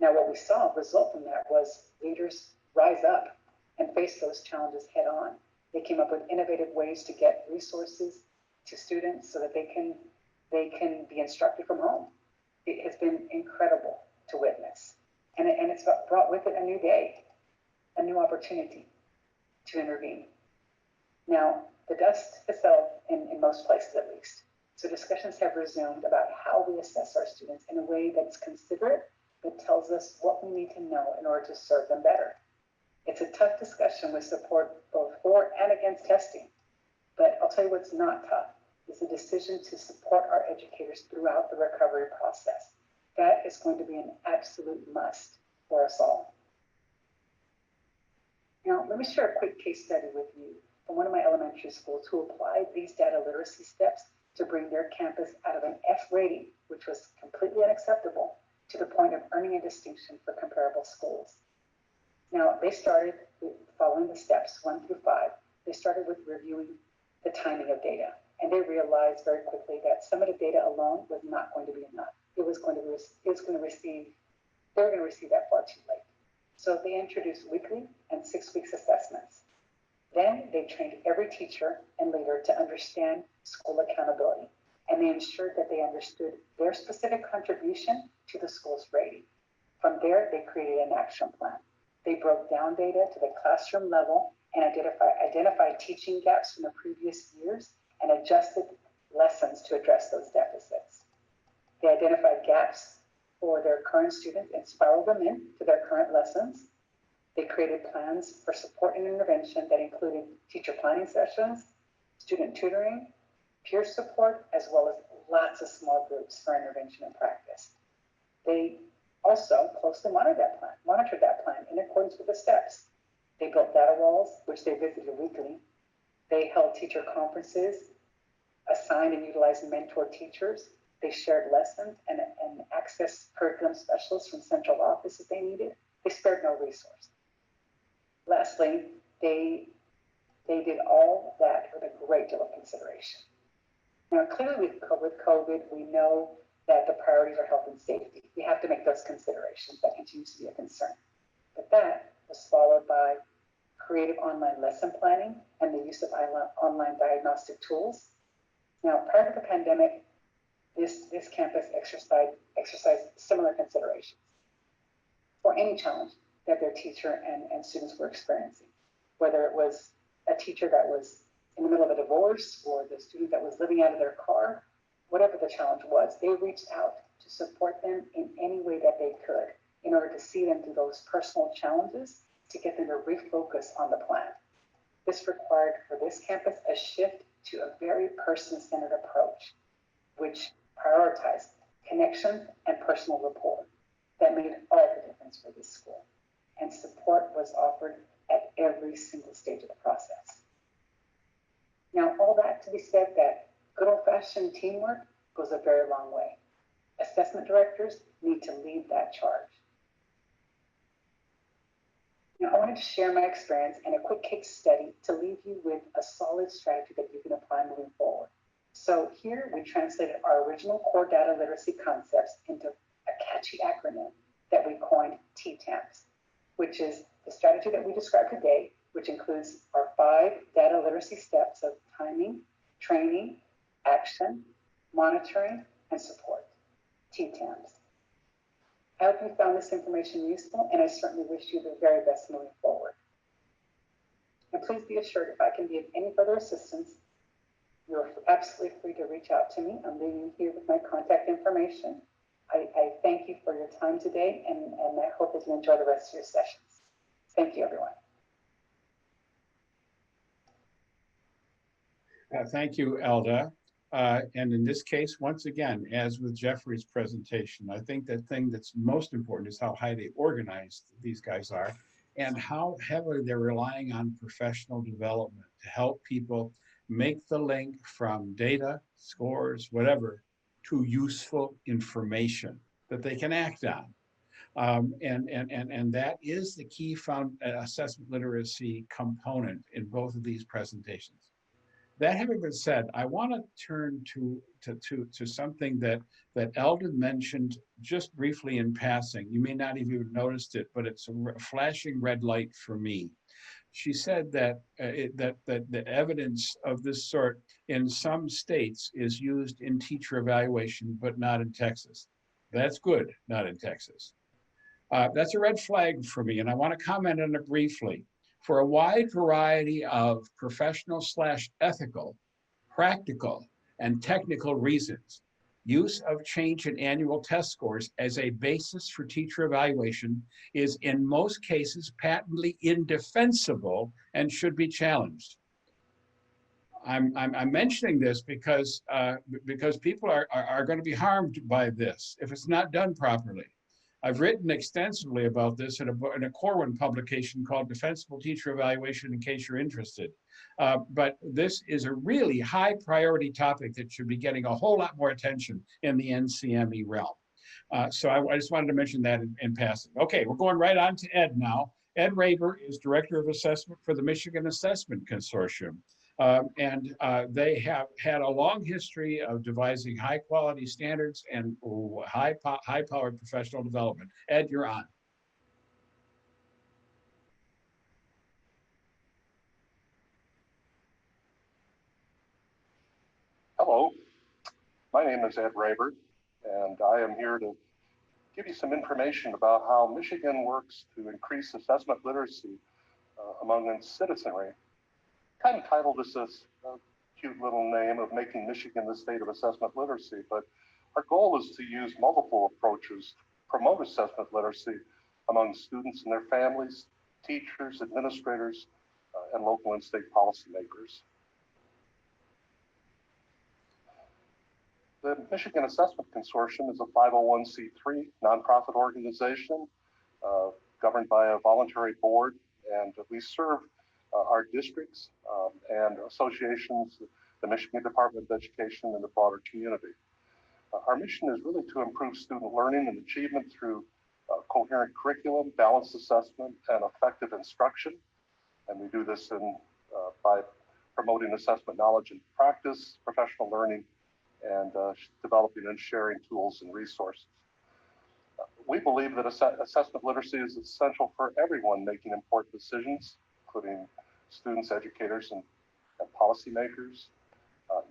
Now, what we saw result from that was leaders rise up and face those challenges head on. They came up with innovative ways to get resources to students so that they can be instructed from home. It has been incredible to witness. And it's brought with it a new day, a new opportunity to intervene. Now, the dust has settled in most places at least. So discussions have resumed about how we assess our students in a way that's considerate, that tells us what we need to know in order to serve them better. It's a tough discussion with support both for and against testing. But I'll tell you what's not tough is the decision to support our educators throughout the recovery process. That is going to be an absolute must for us all. Now, let me share a quick case study with you from one of my elementary schools who applied these data literacy steps to bring their campus out of an F rating, which was completely unacceptable, to the point of earning a distinction for comparable schools. Now, they started following the steps 1 through 5. They started with reviewing the timing of data, and they realized very quickly that some of the data alone was not going to be enough. They were going to receive that far too late. So they introduced weekly and 6 weeks assessments. Then they trained every teacher and leader to understand school accountability, and they ensured that they understood their specific contribution to the school's rating. From there, they created an action plan. They broke down data to the classroom level and identified teaching gaps from the previous years and adjusted lessons to address those deficits. They identified gaps for their current students and spiraled them into their current lessons. They created plans for support and intervention that included teacher planning sessions, student tutoring, peer support, as well as lots of small groups for intervention and practice. They also closely monitored that plan in accordance with the steps. They built data walls, which they visited weekly. They held teacher conferences, assigned and utilized mentor teachers. They shared lessons and accessed curriculum specialists from central office if they needed. They spared no resource. Lastly, they did all that with a great deal of consideration. Now, clearly with COVID, we know that the priorities are health and safety. We have to make those considerations. That continues to be a concern. But that was followed by creative online lesson planning and the use of online diagnostic tools. Now, prior to the pandemic, this campus exercised similar considerations for any challenge that their teacher and students were experiencing, whether it was a teacher that was in the middle of a divorce or the student that was living out of their car, whatever the challenge was, they reached out to support them in any way that they could in order to see them through those personal challenges to get them to refocus on the plan. This required for this campus a shift to a very person-centered approach, which prioritized connection and personal rapport. That made all the difference for this school. And support was offered at every single stage of the process. Now, all that to be said that good old-fashioned teamwork goes a very long way. Assessment directors need to lead that charge. Now, I wanted to share my experience and a quick case study to leave you with a solid strategy that you can apply moving forward. So here we translated our original core data literacy concepts into a catchy acronym that we coined TTAMS, which is the strategy that we described today, which includes our 5 data literacy steps of timing, training, action, monitoring, and support, TTAMS. I hope you found this information useful, and I certainly wish you the very best moving forward. And please be assured, if I can be of any further assistance, you're absolutely free to reach out to me. I'm leaving you here with my contact information. I thank you for your time today, and I hope that you enjoy the rest of your sessions. Thank you, everyone. Thank you, Elda. And in this case, once again, as with Jeffrey's presentation, I think the thing that's most important is how highly organized these guys are and how heavily they're relying on professional development to help people make the link from data, scores, whatever, to useful information that they can act on. And that is the key assessment literacy component in both of these presentations. That having been said, I want to turn to something that Eldon mentioned just briefly in passing. You may not have even noticed it, but it's a flashing red light for me. She said that that the evidence of this sort in some states is used in teacher evaluation, but not in Texas. That's good, not in Texas. That's a red flag for me, and I want to comment on it briefly. For a wide variety of professional/ethical, practical, and technical reasons, use of change in annual test scores as a basis for teacher evaluation is in most cases patently indefensible and should be challenged. I'm mentioning this because people are going to be harmed by this if it's not done properly. I've written extensively about this in a Corwin publication called Defensible Teacher Evaluation, in case you're interested. But this is a really high priority topic that should be getting a whole lot more attention in the NCME realm. So I just wanted to mention that in passing. Okay, we're going right on to Ed now. Ed Raber is Director of Assessment for the Michigan Assessment Consortium. They have had a long history of devising high quality standards and high-powered professional development. Ed, you're on. Hello, my name is Ed Raber, and I am here to give you some information about how Michigan works to increase assessment literacy among its citizenry. Kind of titled this as a cute little name of making Michigan the state of assessment literacy, but our goal is to use multiple approaches to promote assessment literacy among students and their families, teachers, administrators, and local and state policymakers. The Michigan Assessment Consortium is a 501c3 nonprofit organization governed by a voluntary board, and we serve our districts and associations, the Michigan Department of Education, and the broader community. Our mission is really to improve student learning and achievement through coherent curriculum, balanced assessment, and effective instruction. And we do this by promoting assessment knowledge and practice, professional learning, and developing and sharing tools and resources. We believe that assessment literacy is essential for everyone making important decisions, including students, educators, and policymakers.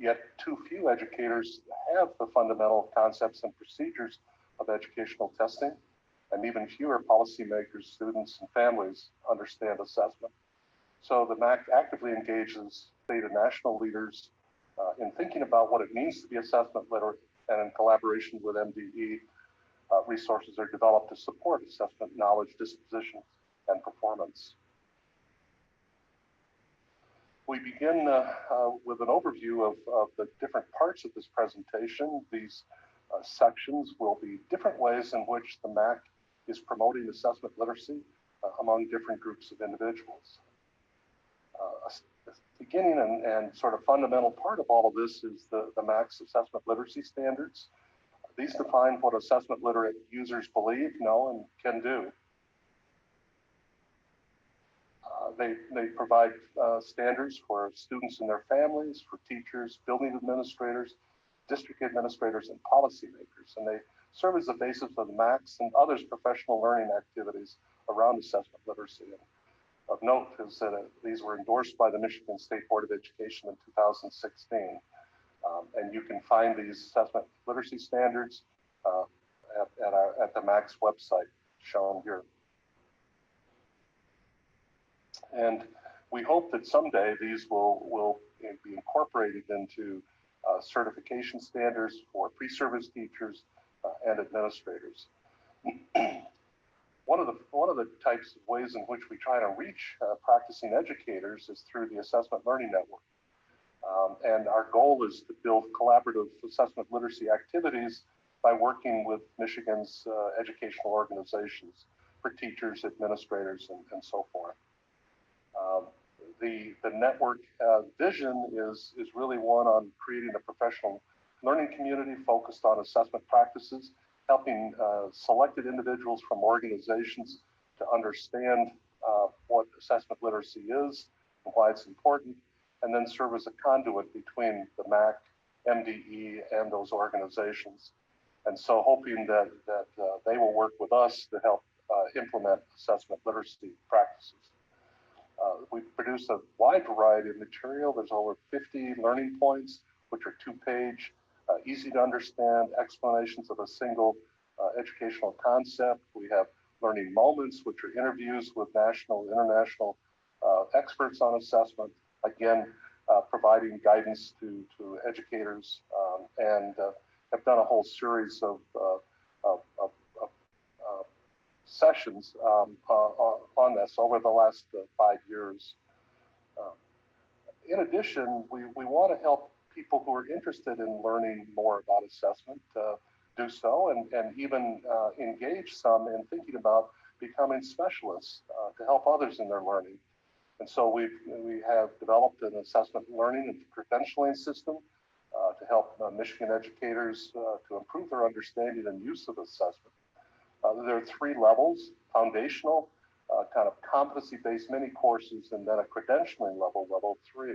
Yet too few educators have the fundamental concepts and procedures of educational testing, and even fewer policymakers, students, and families understand assessment. So the MAC actively engages state and national leaders in thinking about what it means to be assessment literate, and in collaboration with MDE, resources are developed to support assessment knowledge, disposition, and performance. We begin with an overview of the different parts of this presentation. These sections will be different ways in which the MAC is promoting assessment literacy among different groups of individuals. Beginning and sort of fundamental part of all of this is the MAC's assessment literacy standards. These define what assessment literate users believe, know, and can do. They provide standards for students and their families, for teachers, building administrators, district administrators, and policymakers. And they serve as the basis of the MAC's and others' professional learning activities around assessment literacy. And of note is that these were endorsed by the Michigan State Board of Education in 2016. And you can find these assessment literacy standards at the MAC's website shown here. And we hope that someday these will be incorporated into certification standards for pre-service teachers and administrators. One of the types of ways in which we try to reach practicing educators is through the Assessment Learning Network. And our goal is to build collaborative assessment literacy activities by working with Michigan's educational organizations for teachers, administrators, and so forth. The network vision is really one on creating a professional learning community focused on assessment practices, helping selected individuals from organizations to understand what assessment literacy is and why it's important, and then serve as a conduit between the MAC, MDE, and those organizations. And so hoping that they will work with us to help implement assessment literacy practices. We've produced a wide variety of material. There's over 50 learning points, which are 2-page, easy to understand explanations of a single educational concept. We have learning moments, which are interviews with national, international experts on assessment, again, providing guidance to educators, and have done a whole series of sessions on this over the last 5 years. In addition, we want to help people who are interested in learning more about assessment do so, and even engage some in thinking about becoming specialists to help others in their learning. And so we have developed an assessment learning and credentialing system to help Michigan educators to improve their understanding and use of assessment. There are 3 levels: foundational, kind of competency-based mini courses, and then a credentialing level, level 3.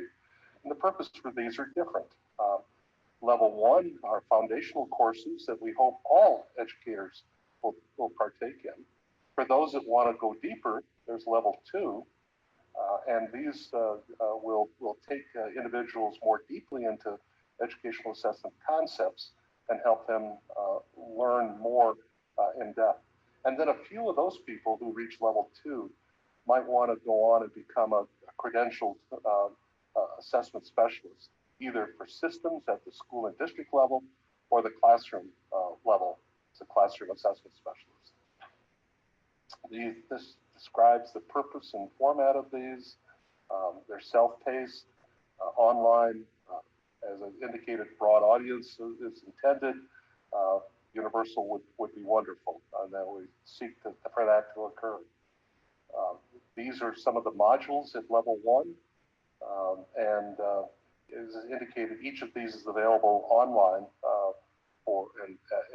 And the purpose for these are different. Level 1 are foundational courses that we hope all educators will partake in. For those that want to go deeper, there's level 2, and these will take individuals more deeply into educational assessment concepts and help them learn more in depth. And then a few of those people who reach level 2 might want to go on and become a credentialed assessment specialist, either for systems at the school and district level or the classroom level as a classroom assessment specialist. This describes the purpose and format of these. They're self-paced, online, as I indicated, broad audience is intended. Universal would be wonderful, and that we seek for that to occur. These are some of the modules at level 1, and as indicated, each of these is available online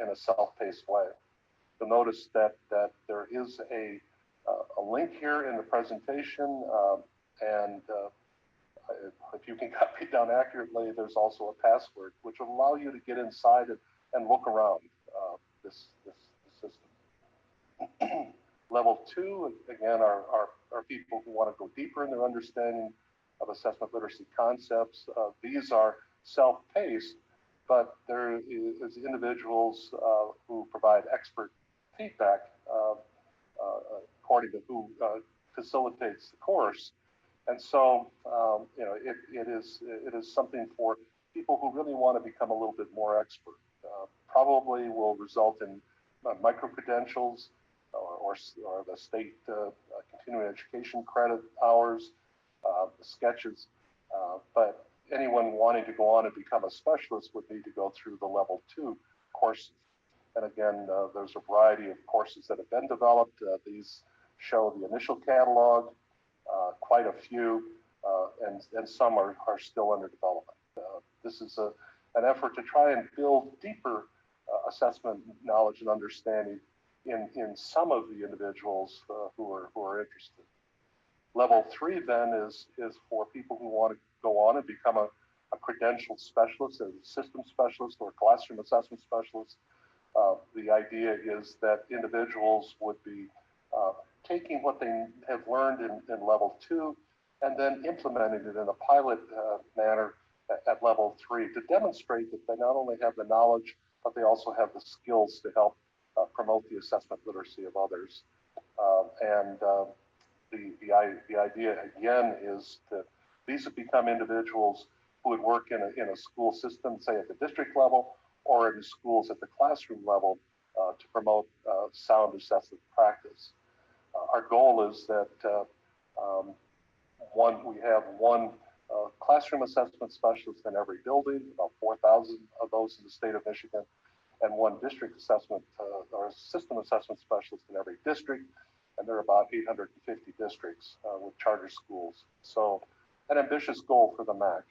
in a self-paced way. You'll notice that there is a link here in the presentation, and if you can copy it down accurately, there's also a password which will allow you to get inside and look around this system. Level 2, again, are people who want to go deeper in their understanding of assessment literacy concepts. These are self-paced, but there is individuals who provide expert feedback according to who facilitates the course. And so, it is something for people who really want to become a little bit more expert. Probably will result in micro-credentials or the state continuing education credit hours, the sketches. But anyone wanting to go on and become a specialist would need to go through the level 2 courses. And again, there's a variety of courses that have been developed. These show the initial catalog, quite a few, and some are still under development. This is an effort to try and build deeper assessment knowledge and understanding in some of the individuals who are interested. Level 3 then is for people who want to go on and become a credentialed specialist, a system specialist or classroom assessment specialist. The idea is that individuals would be taking what they have learned in level 2 and then implementing it in a pilot manner at level 3 to demonstrate that they not only have the knowledge, but they also have the skills to help promote the assessment literacy of others. The idea again is that these have become individuals who would work in a school system, say at the district level, or in schools at the classroom level to promote sound assessment practice. Our goal is that we have one classroom assessment specialist in every building, about 4,000 of those in the state of Michigan, and one district assessment or system assessment specialist in every district. And there are about 850 districts with charter schools. So an ambitious goal for the MAC.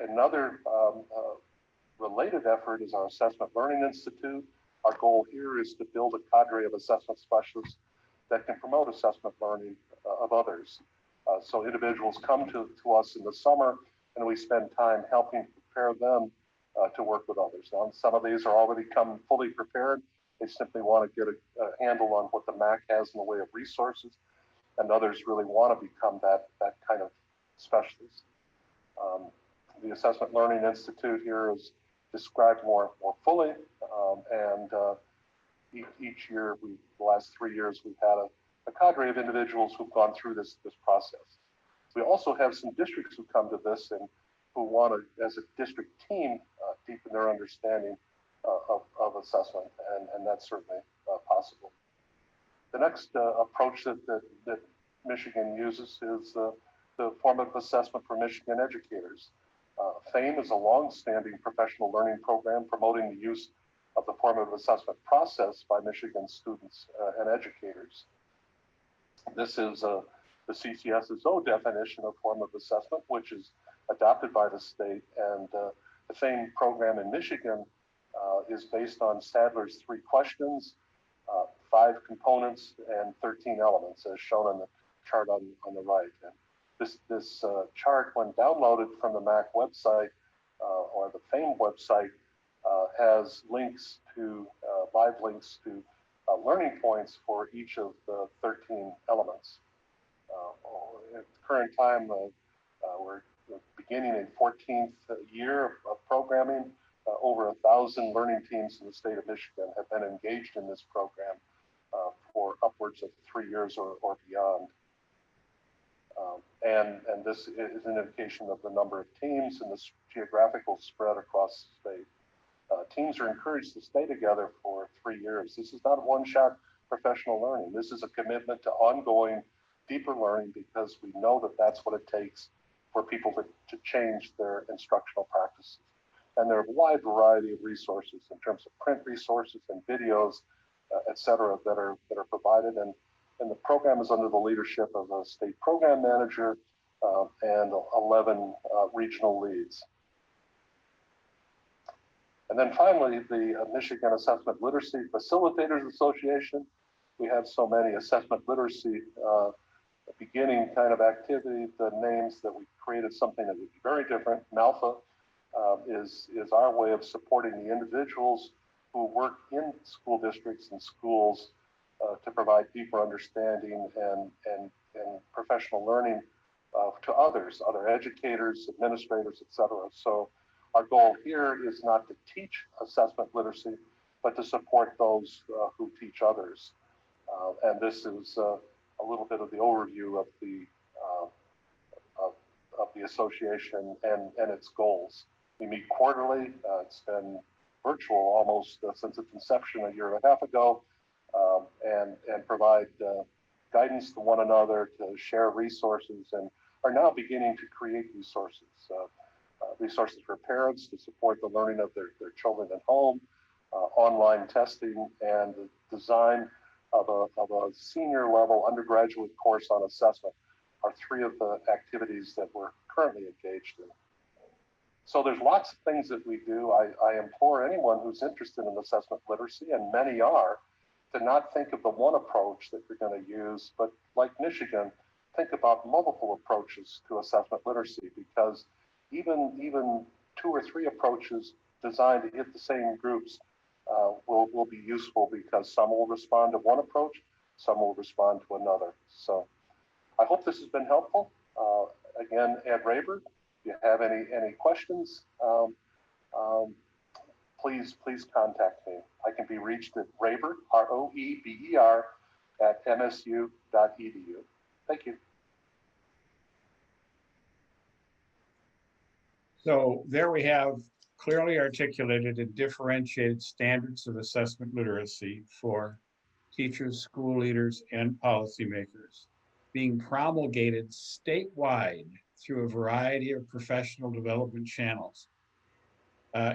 Another related effort is our Assessment Learning Institute. Our goal here is to build a cadre of assessment specialists that can promote assessment learning of others. So individuals come to us in the summer and we spend time helping prepare them to work with others. Now, some of these are already come fully prepared. They simply want to get a handle on what the MAC has in the way of resources, and others really want to become that kind of specialist. The Assessment Learning Institute here is described more fully, and each year, the last 3 years, we've had a cadre of individuals who've gone through this process. We also have some districts who come to this and who want to, as a district team, deepen their understanding of assessment, and that's certainly possible. The next approach that Michigan uses is the formative assessment for Michigan educators. FAME is a long-standing professional learning program promoting the use of the formative assessment process by Michigan students and educators. This is the CCS's own definition of formative assessment, which is adopted by the state, and the FAME program in Michigan is based on Sadler's 3 questions, 5 components, and 13 elements, as shown on the chart on the right. And this chart, when downloaded from the MAC website or the FAME website, has links to live links to learning points for each of the 13 elements. At the current time, we're beginning a 14th year of programming. Over 1,000 learning teams in the state of Michigan have been engaged in this program for upwards of 3 years or beyond. And this is an indication of the number of teams and the geographical spread across the state. Teams are encouraged to stay together for 3 years. This is not one-shot professional learning. This is a commitment to ongoing, deeper learning, because we know that that's what it takes for people to change their instructional practices. And there are a wide variety of resources in terms of print resources and videos, et cetera, that are provided. And the program is under the leadership of a state program manager and 11 regional leads. And then finally, the Michigan Assessment Literacy Facilitators Association. We have so many assessment literacy beginning kind of activity, the names that we created something that would be very different. MALFA is our way of supporting the individuals who work in school districts and schools to provide deeper understanding and professional learning to others, other educators, administrators, et cetera. So our goal here is not to teach assessment literacy, but to support those who teach others. And this is a little bit of the overview of the association and its goals. We meet quarterly. It's been virtual almost since its inception a year and a half ago, and provide guidance to one another, to share resources, and are now beginning to create resources. Resources for parents to support the learning of their children at home, online testing, and the design of a senior level undergraduate course on assessment are 3 of the activities that we're currently engaged in. So there's lots of things that we do. I implore anyone who's interested in assessment literacy, and many are, to not think of the one approach that you're going to use, but like Michigan, think about multiple approaches to assessment literacy, because even 2 or 3 approaches designed to hit the same groups will be useful, because some will respond to one approach, some will respond to another. So I hope this has been helpful. Again, Ed Raber, if you have any questions, please contact me. I can be reached at Raber, R-O-E-B-E-R, at msu.edu. Thank you. So there we have clearly articulated and differentiated standards of assessment literacy for teachers, school leaders, and policymakers being promulgated statewide through a variety of professional development channels.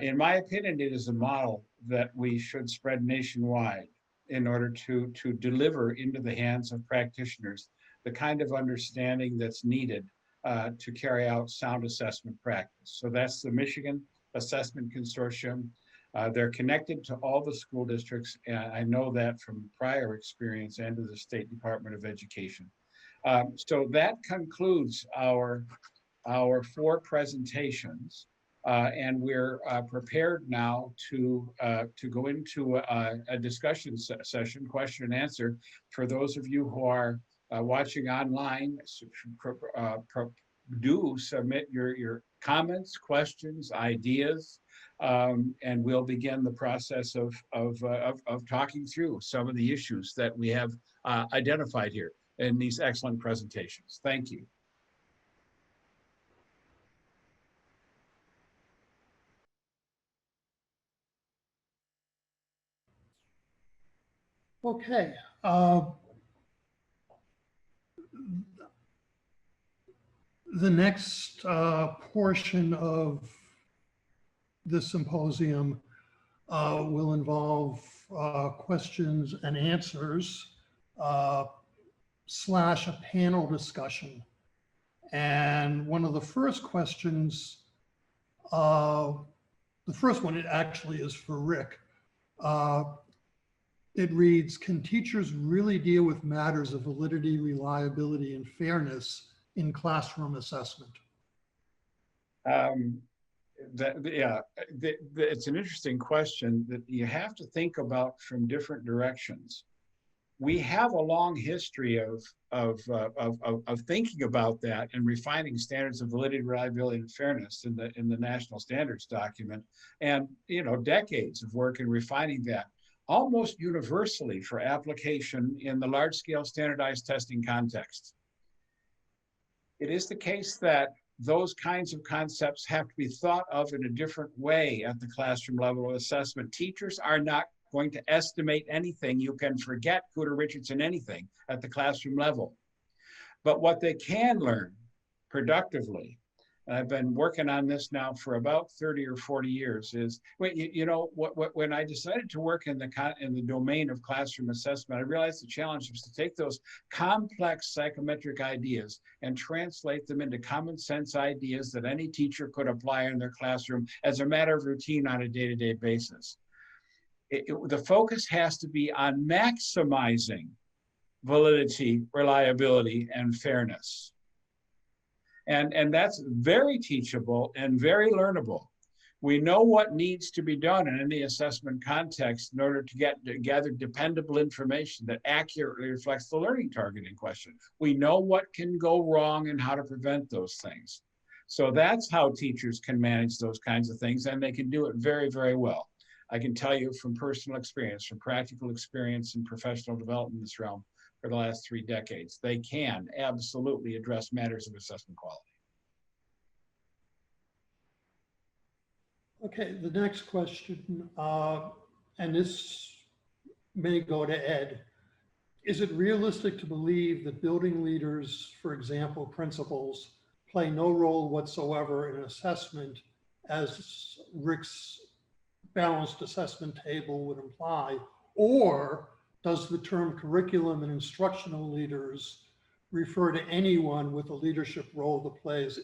In my opinion, it is a model that we should spread nationwide in order to deliver into the hands of practitioners the kind of understanding that's needed to carry out sound assessment practice. So that's the Michigan Assessment Consortium. They're connected to all the school districts, and I know that from prior experience and to the State Department of Education. So that concludes our 4 presentations. And we're prepared now to go into a discussion session, question and answer, for those of you who are watching online. Do submit your comments, questions, ideas, and we'll begin the process of talking through some of the issues that we have identified here in these excellent presentations. Thank you. Okay. The next portion of the symposium will involve questions and answers slash a panel discussion. And one of the first questions, the first one, it actually is for Rick. It reads, can teachers really deal with matters of validity, reliability, and fairness in classroom assessment? It's an interesting question that you have to think about from different directions. We have a long history of thinking about that and refining standards of validity, reliability, and fairness in the national standards document, and decades of work in refining that almost universally for application in the large-scale standardized testing context. It is the case that those kinds of concepts have to be thought of in a different way at the classroom level of assessment. Teachers are not going to estimate anything. You can forget Cooter, Richardson, anything at the classroom level. But what they can learn productively, and I've been working on this now for about 30 or 40 years, is when I decided to work in the domain of classroom assessment, I realized the challenge was to take those complex psychometric ideas and translate them into common sense ideas that any teacher could apply in their classroom as a matter of routine on a day-to-day basis. The focus has to be on maximizing validity, reliability, and fairness. And that's very teachable and very learnable. We know what needs to be done in any assessment context in order to gather dependable information that accurately reflects the learning target in question. We know what can go wrong and how to prevent those things. So that's how teachers can manage those kinds of things, and they can do it very, very well. I can tell you from personal experience, from practical experience in professional development in this realm for the last 3 decades, they can absolutely address matters of assessment quality. Okay, the next question, and this may go to Ed. Is it realistic to believe that building leaders, for example, principals, play no role whatsoever in assessment, as Rick's balanced assessment table would imply? Or does the term curriculum and instructional leaders refer to anyone with a leadership role that plays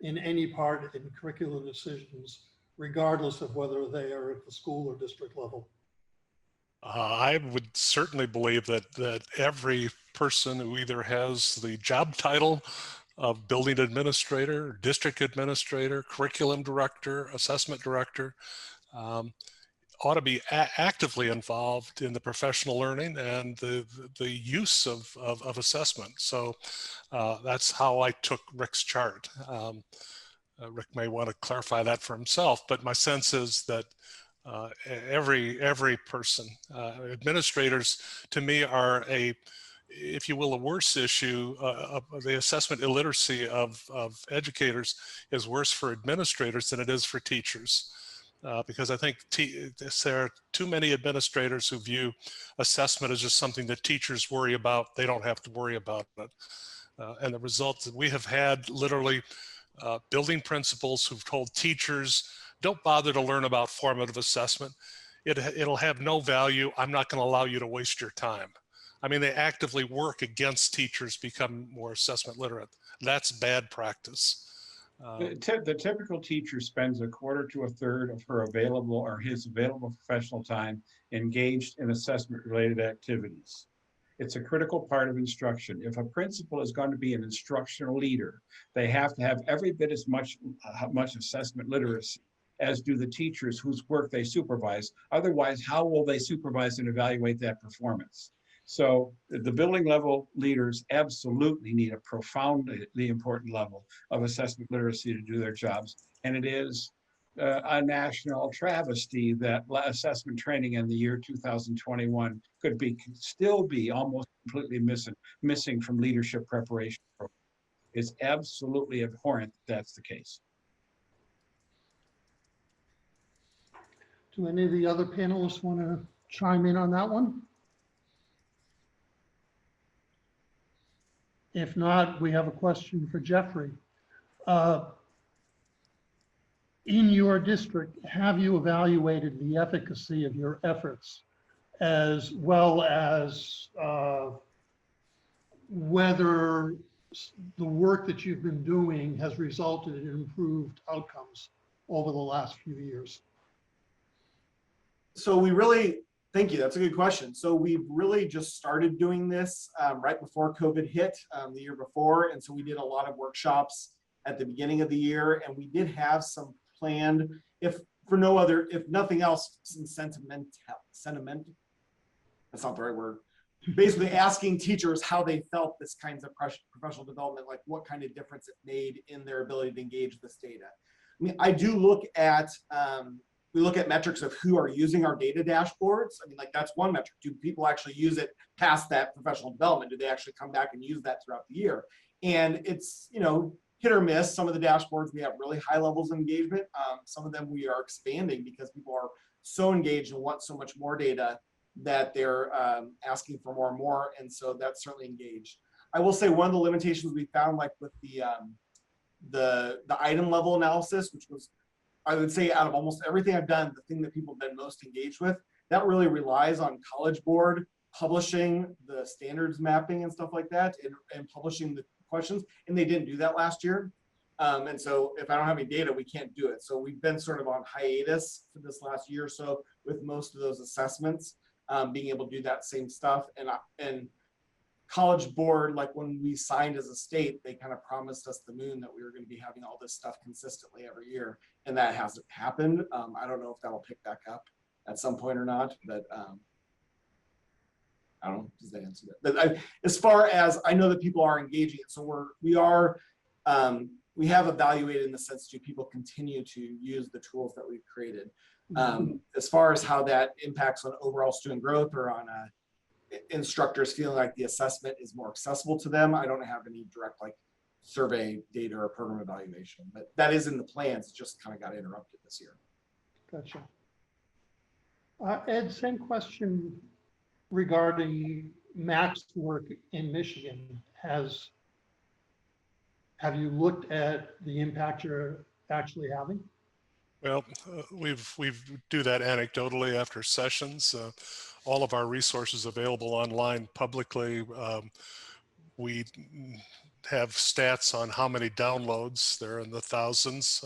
in any part in curriculum decisions, regardless of whether they are at the school or district level? I would certainly believe that every person who either has the job title of building administrator, district administrator, curriculum director, assessment director, ought to be actively involved in the professional learning and the use of assessment. So that's how I took Rick's chart. Rick may want to clarify that for himself, but my sense is that every person, administrators to me are if you will, a worse issue. The assessment illiteracy of educators is worse for administrators than it is for teachers. Because I think there are too many administrators who view assessment as just something that teachers worry about. They don't have to worry about it. And the results that we have had literally building principals who've told teachers, don't bother to learn about formative assessment. It'll have no value. I'm not going to allow you to waste your time. I mean, they actively work against teachers become more assessment literate. That's bad practice. The typical teacher spends a quarter to a third of her available or his available professional time engaged in assessment related activities. It's a critical part of instruction. If a principal is going to be an instructional leader, they have to have every bit as much assessment literacy as do the teachers whose work they supervise. Otherwise, how will they supervise and evaluate that performance? So the building level leaders absolutely need a profoundly important level of assessment literacy to do their jobs. And it is a national travesty that assessment training in the year 2021 could still be almost completely missing from leadership preparation programs. It's absolutely abhorrent that that's the case. Do any of the other panelists want to chime in on that one? If not, we have a question for Jeffrey. In your district, have you evaluated the efficacy of your efforts as well as whether the work that you've been doing has resulted in improved outcomes over the last few years? So we really, thank you, that's a good question. So we've really just started doing this right before COVID hit the year before. And so we did a lot of workshops at the beginning of the year, and we did have some planned, if nothing else, some sentiment, that's not the right word, basically asking teachers how they felt this kinds of professional development, like what kind of difference it made in their ability to engage this data. I mean, I do look at, we look at metrics of who are using our data dashboards. I mean, like that's one metric. Do people actually use it past that professional development? Do they actually come back and use that throughout the year? And it's, you know, hit or miss. Some of the dashboards, we have really high levels of engagement. Some of them we are expanding because people are so engaged and want so much more data that they're asking for more and more. And so that's certainly engaged. I will say one of the limitations we found, like with the item level analysis, which was, I would say out of almost everything I've done, the thing that people have been most engaged with, that really relies on College Board publishing the standards mapping and stuff like that, and publishing the questions. And they didn't do that last year. And so if I don't have any data, we can't do it. So we've been sort of on hiatus for this last year or so with most of those assessments, being able to do that same stuff. And College Board, like when we signed as a state, they kind of promised us the moon that we were going to be having all this stuff consistently every year. And that hasn't happened. I don't know if that'll pick back up at some point or not, but I don't know, does that answer that? But as far as I know that people are engaging it, so we have evaluated in the sense, do people continue to use the tools that we've created? As far as how that impacts on overall student growth or on instructors feeling like the assessment is more accessible to them, I don't have any direct like survey data or program evaluation, but that is in the plans. It just kind of got interrupted this year. Gotcha. Ed, same question regarding Mac's work in Michigan. Have you looked at the impact you're actually having? Well, we do that anecdotally after sessions. All of our resources available online publicly. We have stats on how many downloads. They're in the thousands.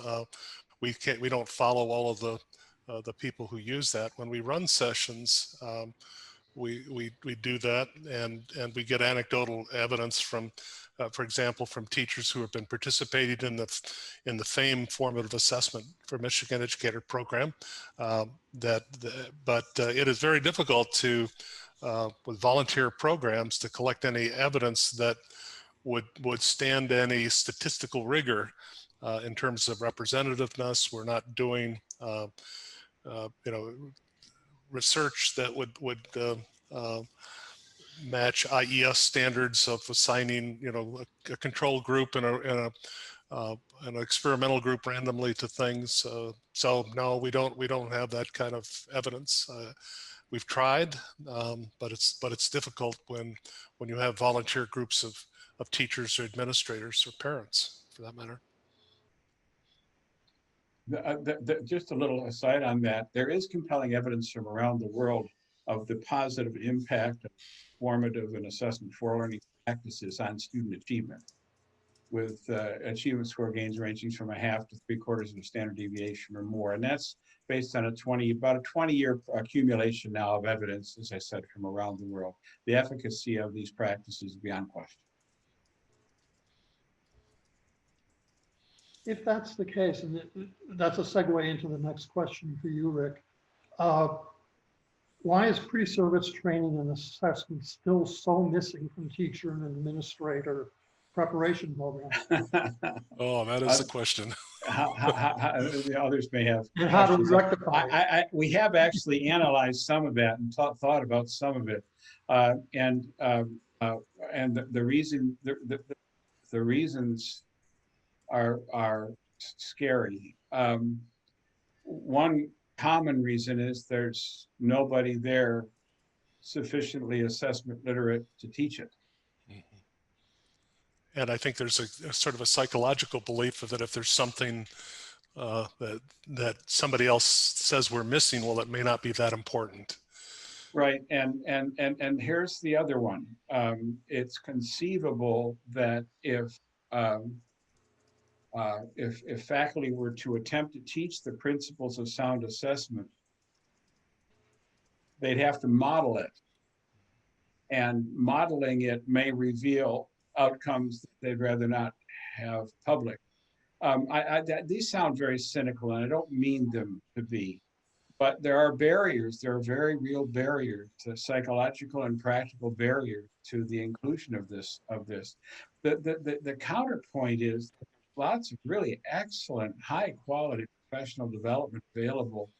We don't follow all of the people who use that. When we run sessions, we do that, and we get anecdotal evidence from, for example, from teachers who have been participating in the FAME formative assessment for Michigan Educator Program. But it is very difficult to, with volunteer programs, to collect any evidence that would stand any statistical rigor in terms of representativeness. We're not doing, research that would match IES standards of assigning, a control group and an experimental group randomly to things. So no, we don't have that kind of evidence. we've tried, but it's difficult when you have volunteer groups of teachers or administrators or parents, for that matter. Just a little aside on that, there is compelling evidence from around the world of the positive impact of formative and assessment for learning practices on student achievement, with achievement score gains ranging from 1/2 to 3/4 of a standard deviation or more. And that's based on about a 20-year accumulation now of evidence, as I said, from around the world. The efficacy of these practices is beyond question. If that's the case, and that's a segue into the next question for you, Rick, why is pre-service training and assessment still so missing from teacher and administrator preparation programs? Oh, that is the question. How the others may have. And how do we rectify it? We have actually analyzed some of that and thought about some of it, and the reasons are scary. One common reason is there's nobody there sufficiently assessment literate to teach it. And I think there's a sort of a psychological belief that if there's something that somebody else says we're missing, well, it may not be that important. Right, and here's the other one. It's conceivable that if faculty were to attempt to teach the principles of sound assessment, they'd have to model it. And modeling it may reveal outcomes that they'd rather not have public. These sound very cynical, and I don't mean them to be, but there are barriers. There are very real barriers, to psychological and practical barriers to the inclusion of this. The counterpoint is lots of really excellent, high quality professional development available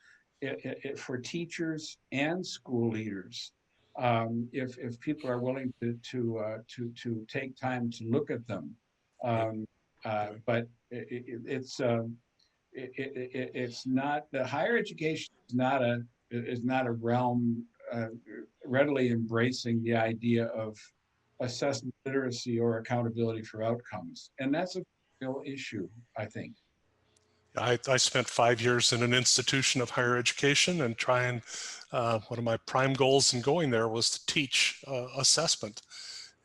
for teachers and school leaders. If people are willing to take time to look at them, but it's not, the higher education is not a realm readily embracing the idea of assessment literacy or accountability for outcomes, and that's a real issue, I think. I spent 5 years in an institution of higher education, and one of my prime goals in going there was to teach assessment.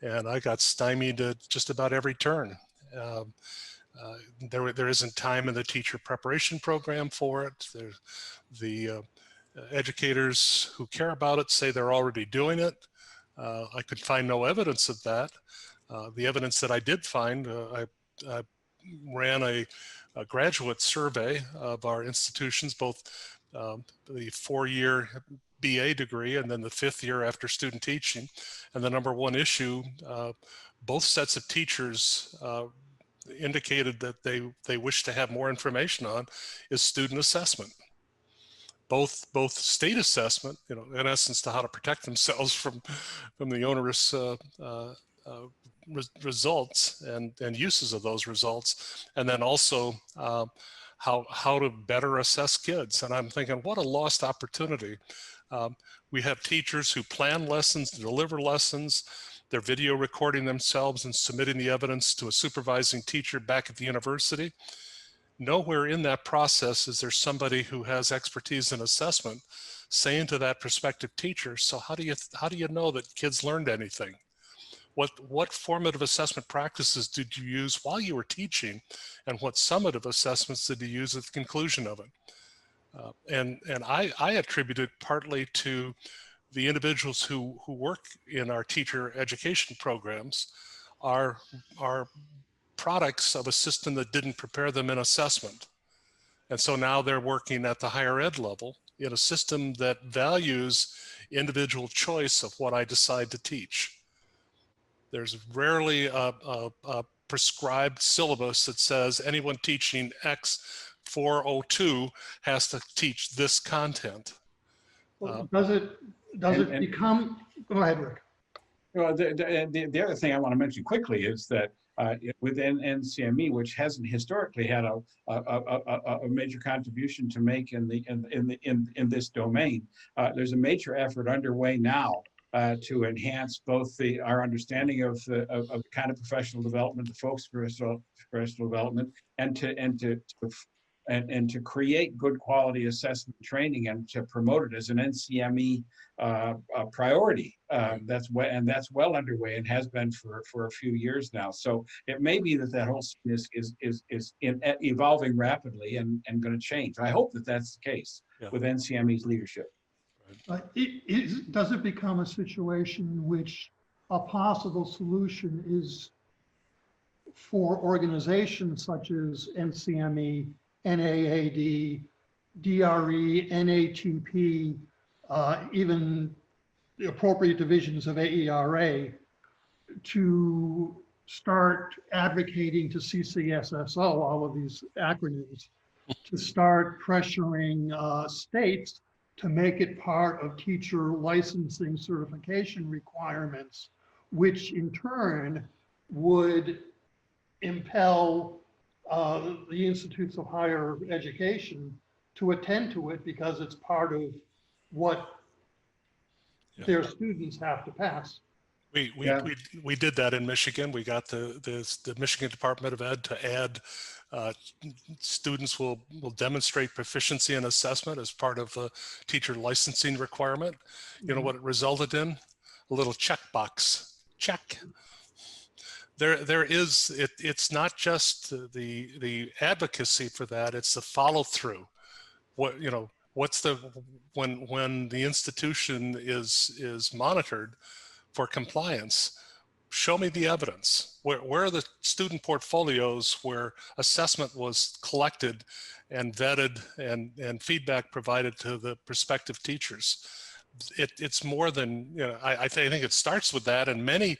And I got stymied at just about every turn. There isn't time in the teacher preparation program for it. The educators who care about it say they're already doing it. I could find no evidence of that. The evidence that I did find, I ran a graduate survey of our institutions, both the 4-year BA degree and then the 5th year after student teaching. And the number one issue, both sets of teachers indicated that they wish to have more information on, is student assessment. Both state assessment, in essence, to how to protect themselves from the onerous results and uses of those results, and then also how to better assess kids. And I'm thinking, what a lost opportunity. We have teachers who plan lessons, deliver lessons, they're video recording themselves and submitting the evidence to a supervising teacher back at the university. Nowhere in that process is there somebody who has expertise in assessment saying to that prospective teacher, so how do you know that kids learned anything? What formative assessment practices did you use while you were teaching, and what summative assessments did you use at the conclusion of it? And I attribute it partly to the individuals who work in our teacher education programs are products of a system that didn't prepare them in assessment. And so now they're working at the higher ed level in a system that values individual choice of what I decide to teach. There's rarely a prescribed syllabus that says anyone teaching X 402 has to teach this content. Well, does it become, go ahead, Rick. Well, the other thing I want to mention quickly is that within NCME, which hasn't historically had a major contribution to make in this domain. There's a major effort underway now to enhance both our understanding of the kind of professional development, the folks professional development, and to create good quality assessment training and to promote it as an NCME priority. That's well underway and has been for a few years now. So it may be that whole scene is evolving rapidly and going to change. I hope that that's the case with NCME's leadership. Does it become a situation in which a possible solution is for organizations such as NCME, NAAD, DRE, NATP, even the appropriate divisions of AERA, to start advocating to CCSSO, all of these acronyms, to start pressuring states to make it part of teacher licensing certification requirements, which in turn would impel the institutes of higher education to attend to it because it's part of what their students have to pass. We did that in Michigan. We got the Michigan Department of Ed to add students will demonstrate proficiency in assessment as part of the teacher licensing requirement. You know what it resulted in? A little checkbox. Check. There is it's not just the advocacy for that, it's the follow through. What's when the institution is monitored for compliance, show me the evidence. Where are the student portfolios where assessment was collected and vetted and feedback provided to the prospective teachers? It's more than, I think it starts with that, and many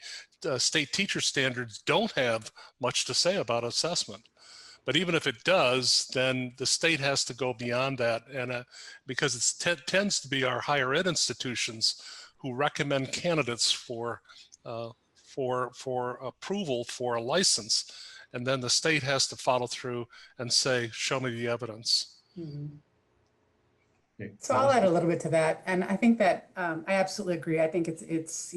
state teacher standards don't have much to say about assessment. But even if it does, then the state has to go beyond that, and because it tends to be our higher ed institutions who recommend candidates for approval for a license, and then the state has to follow through and say, show me the evidence. Mm-hmm. So I'll add a little bit to that, and I think that I absolutely agree. I think it's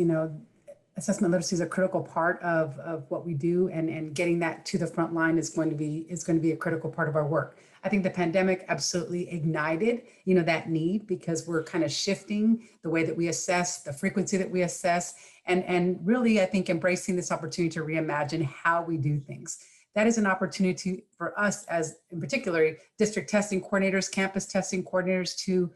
assessment literacy is a critical part of what we do, and getting that to the front line is going to be a critical part of our work. I think the pandemic absolutely ignited, that need, because we're kind of shifting the way that we assess, the frequency that we assess, and really, I think, embracing this opportunity to reimagine how we do things. That is an opportunity for us, as in particular district testing coordinators, campus testing coordinators, to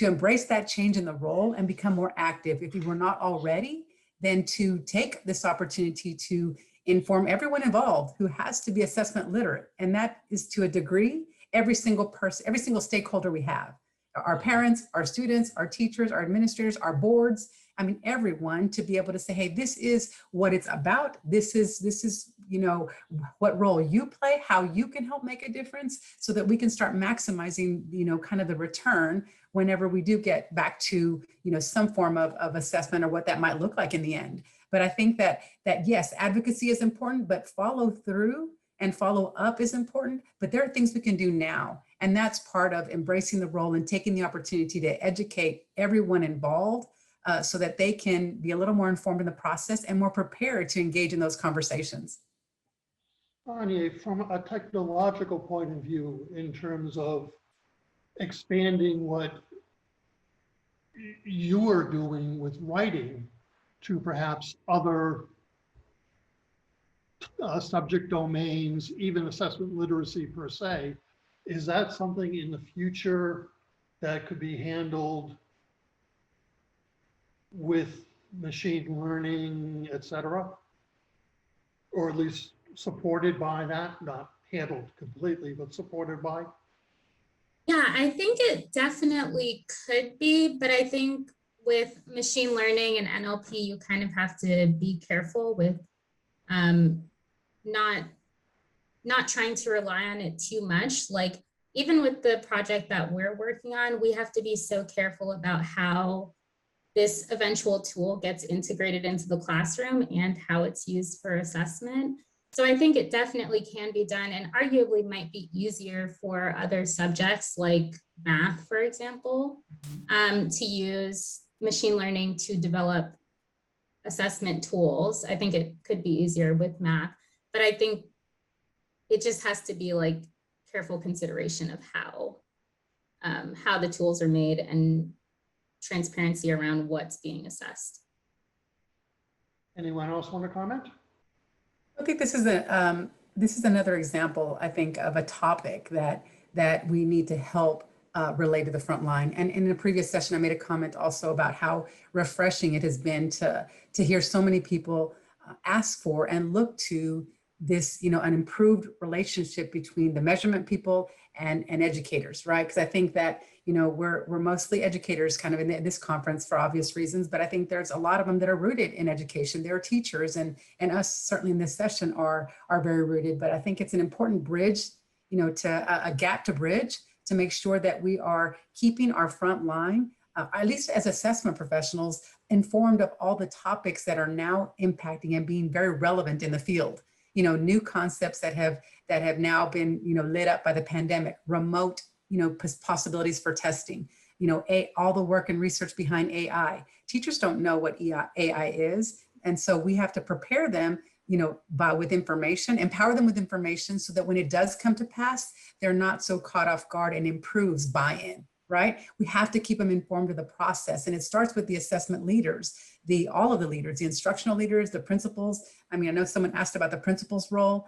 embrace that change in the role and become more active. If we were not already, then to take this opportunity to inform everyone involved who has to be assessment literate. And that is, to a degree, every single person, every single stakeholder we have. Our parents, our students, our teachers, our administrators, our boards, everyone, to be able to say, hey, this is what it's about. This is, what role you play, how you can help make a difference, so that we can start maximizing, kind of the return whenever we do get back to, some form of assessment, or what that might look like in the end. But I think that yes, advocacy is important, but follow through and follow up is important. But there are things we can do now. And that's part of embracing the role and taking the opportunity to educate everyone involved, so that they can be a little more informed in the process and more prepared to engage in those conversations. Anya, from a technological point of view, in terms of expanding what you are doing with writing to perhaps other subject domains, even assessment literacy per se, is that something in the future that could be handled with machine learning, et cetera? Or at least supported by that, not handled completely, but supported by? Yeah, I think it definitely could be, but I think with machine learning and NLP, you kind of have to be careful with not trying to rely on it too much. Like, even with the project that we're working on, we have to be so careful about how this eventual tool gets integrated into the classroom and how it's used for assessment. So I think it definitely can be done and arguably might be easier for other subjects like math, for example, to use machine learning to develop assessment tools. I think it could be easier with math, but I think it just has to be like careful consideration of how the tools are made and transparency around what's being Anyone else want to comment? I think this is another example, I think, of a topic that we need to help relate to the front line. And in a previous session, I made a comment also about how refreshing it has been to hear so many people ask for and look to this, an improved relationship between the measurement people and educators, right? Because I think that, we're mostly educators kind of in this conference for obvious reasons, but I think there's a lot of them that are rooted in education. There are teachers and us certainly in this session are very rooted, but I think it's an important bridge, to a gap to bridge to make sure that we are keeping our front line, at least as assessment professionals, informed of all the topics that are now impacting and being very relevant in the field. New concepts that have now been, lit up by the pandemic, remote, possibilities for testing, all the work and research behind AI. Teachers don't know what AI is. And so we have to prepare them, with information, empower them with information so that when it does come to pass, they're not so caught off guard and improves buy-in, right? We have to keep them informed of the process. And it starts with the assessment leaders, all of the leaders, the instructional leaders, the principals. I mean, I know someone asked about the principal's role.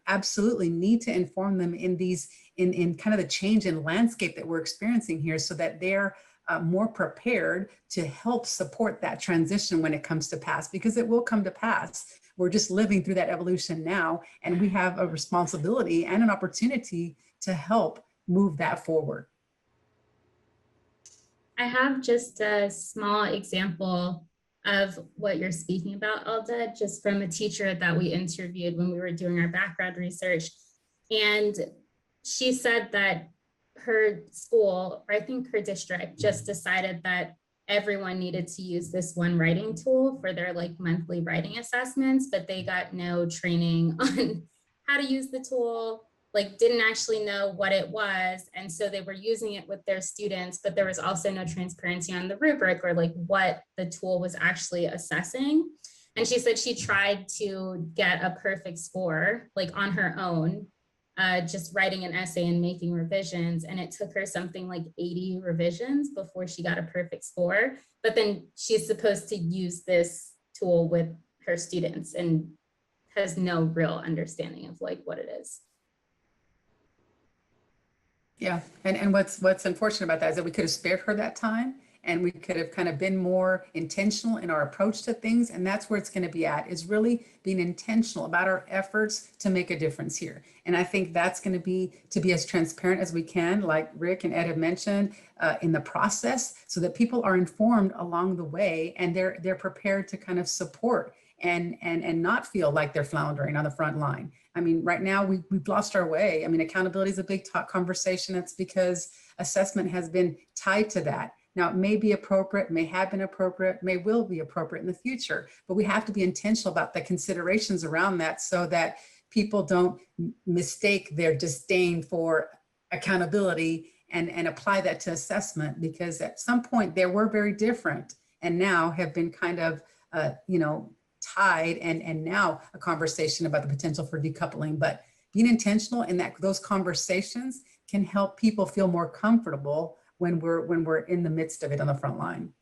Absolutely need to inform them in kind of the change in landscape that we're experiencing here so that they're more prepared to help support that transition when it comes to pass, because it will come to pass. We're just living through that evolution now, and we have a responsibility and an opportunity to help move that forward. I have just a small example of what you're speaking about, Alda, just from a teacher that we interviewed when we were doing our background research. And she said that her school, or I think her district, just decided that everyone needed to use this one writing tool for their monthly writing assessments, but they got no training on how to use the tool, didn't actually know what it was. And so they were using it with their students, but there was also no transparency on the rubric or what the tool was actually assessing. And she said she tried to get a perfect score, on her own, just writing an essay and making revisions. And it took her something like 80 revisions before she got a perfect score. But then she's supposed to use this tool with her students and has no real understanding of what it is. Yeah, and what's unfortunate about that is that we could have spared her that time, and we could have kind of been more intentional in our approach to things. And that's where it's going to be at, is really being intentional about our efforts to make a difference here. And I think that's going to be as transparent as we can, like Rick and Ed have mentioned, in the process, so that people are informed along the way and they're prepared to kind of support and not feel like they're floundering on the front line. I mean, right now we've lost our way. I mean, accountability is a big conversation. That's because assessment has been tied to that. Now, it may be appropriate, may have been appropriate, may will be appropriate in the future, but we have to be intentional about the considerations around that so that people don't mistake their disdain for accountability and apply that to assessment, because at some point they were very different and now have been kind of, tied and now a conversation about the potential for decoupling. But being intentional in those conversations can help people feel more comfortable when we're in the midst of it on the front line.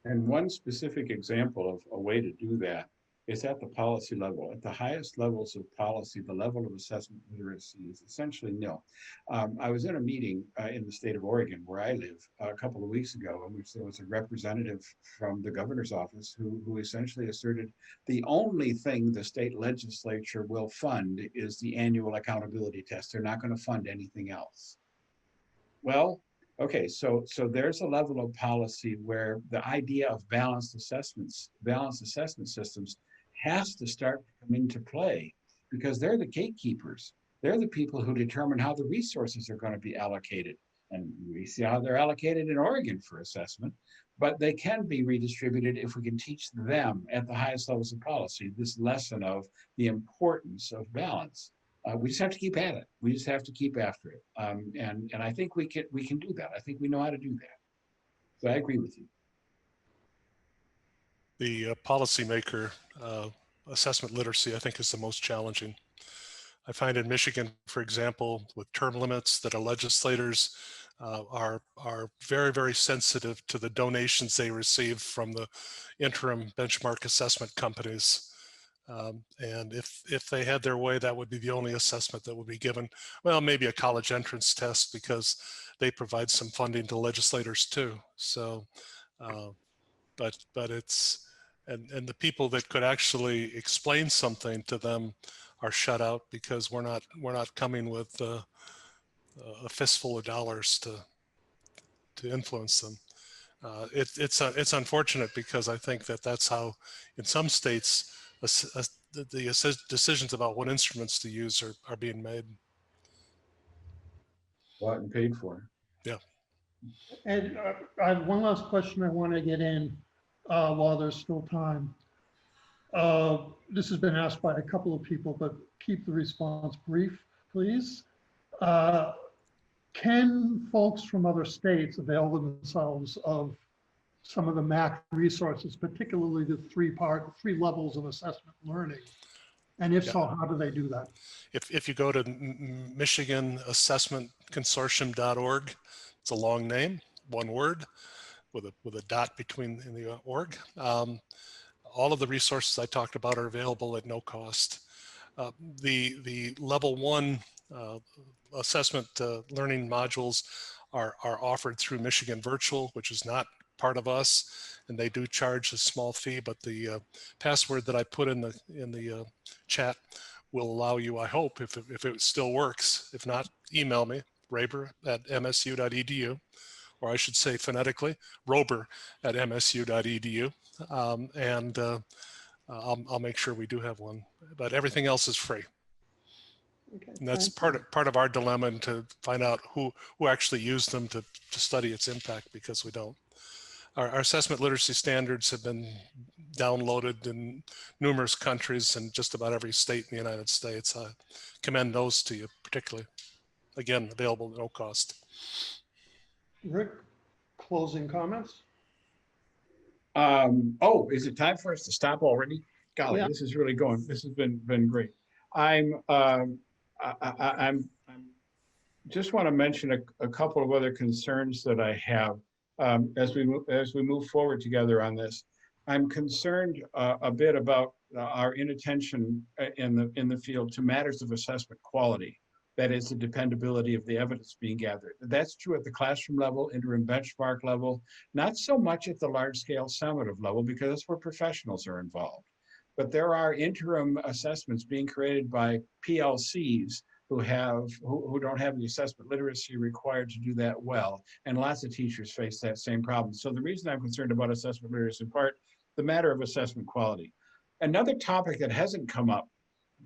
And one specific example of a way to do that is at the policy level. At the highest levels of policy, the level of assessment literacy is essentially nil. I was in a meeting in the state of Oregon, where I live, a couple of weeks ago, in which there was a representative from the governor's office who essentially asserted the only thing the state legislature will fund is the annual accountability test. They're not going to fund anything else. Well, okay, so there's a level of policy where the idea of balanced assessment systems has to start to come into play, because they're the gatekeepers. They're the people who determine how the resources are going to be allocated. And we see how they're allocated in Oregon for assessment. but they can be redistributed if we can teach them at the highest levels of policy this lesson of the importance of balance. We just have to keep at it. We just have to keep after it. And I think we can do that. I think we know how to do that. So I agree with you. The policymaker assessment literacy, I think, is the most challenging. I find in Michigan, for example, with term limits, that our legislators are very, very sensitive to the donations they receive from the interim benchmark assessment companies. And if they had their way, that would be the only assessment that would be given. Well, maybe a college entrance test, because they provide some funding to legislators too. So, but it's, and the people that could actually explain something to them are shut out, because we're not coming with a fistful of dollars to influence them. It's unfortunate, because I think that's how in some states the decisions about what instruments to use are being made. Bought and paid for. Yeah. And I have one last question I want to get in while there's still time. This has been asked by a couple of people, but keep the response brief, please. Can folks from other states avail themselves of some of the MAC resources, particularly the three levels of assessment learning? And if so, how do they do that? If you go to michiganassessmentconsortium.org, it's a long name, one word, with a dot between in the org. All of the resources I talked about are available at no cost. The level 1 assessment learning modules are offered through Michigan Virtual, which is not part of us, and they do charge a small fee, but the password that I put in the chat will allow you, I hope, if it still works. If not, email me, raber@msu.edu, or I should say phonetically, rober@msu.edu, and I'll make sure we do have one. But everything else is free. Okay, and that's part of our dilemma, and to find out who actually used them to study its impact, because we don't. Our assessment literacy standards have been downloaded in numerous countries and just about every state in the United States. I commend those to you particularly. Again, available at no cost. Rick, closing comments? Oh, is it time for us to stop already? Golly, Yeah. This is really going. This has been great. I'm just want to mention a couple of other concerns that I have as we move forward together on this. I'm concerned a bit about our inattention in the field to matters of assessment quality. That is the dependability of the evidence being gathered. That's true at the classroom level, interim benchmark level, not so much at the large scale summative level, because that's where professionals are involved. But there are interim assessments being created by PLCs who don't have the assessment literacy required to do that well. And lots of teachers face that same problem. So the reason I'm concerned about assessment literacy, in part, the matter of assessment quality. Another topic that hasn't come up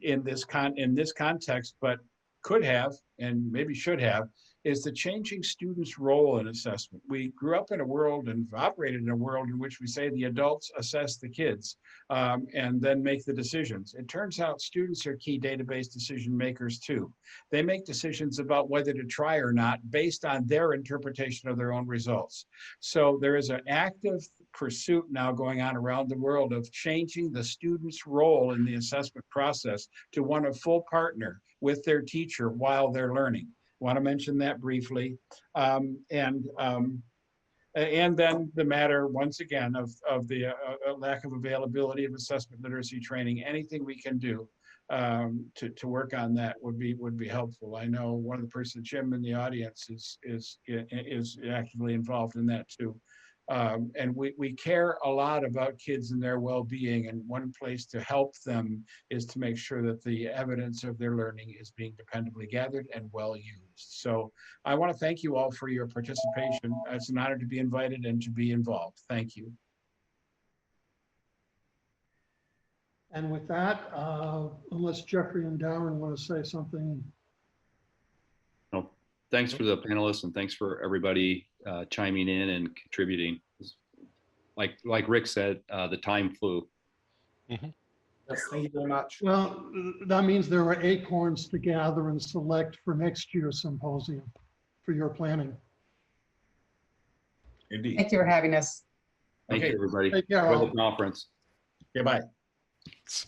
in this context, but could have and maybe should have, is the changing students' role in assessment. We grew up in a world and operated in a world in which we say the adults assess the kids and then make the decisions. It turns out students are key database decision makers too. They make decisions about whether to try or not based on their interpretation of their own results. So there is an active pursuit now going on around the world of changing the student's role in the assessment process to one of full partner with their teacher while they're learning. Want to mention that briefly. And then the matter, once again, of the lack of availability of assessment literacy training. Anything we can do to work on that would be helpful. I know one of the persons, Jim, in the audience is actively involved in that too. And we care a lot about kids and their well-being, and one place to help them is to make sure that the evidence of their learning is being dependably gathered and well used. So I want to thank you all for your participation. It's an honor to be invited and to be involved. Thank you. And with that, unless Jeffrey and Darren want to say something. Thanks for the panelists, and thanks for everybody chiming in and contributing. It's like Rick said, the time flew. Yes, thank you very much. Well, that means there are acorns to gather and select for next year's symposium for your planning. Indeed. Thank you for having us. Thank Okay. you, everybody. Take care, Enjoy all. the conference. Goodbye. Thanks.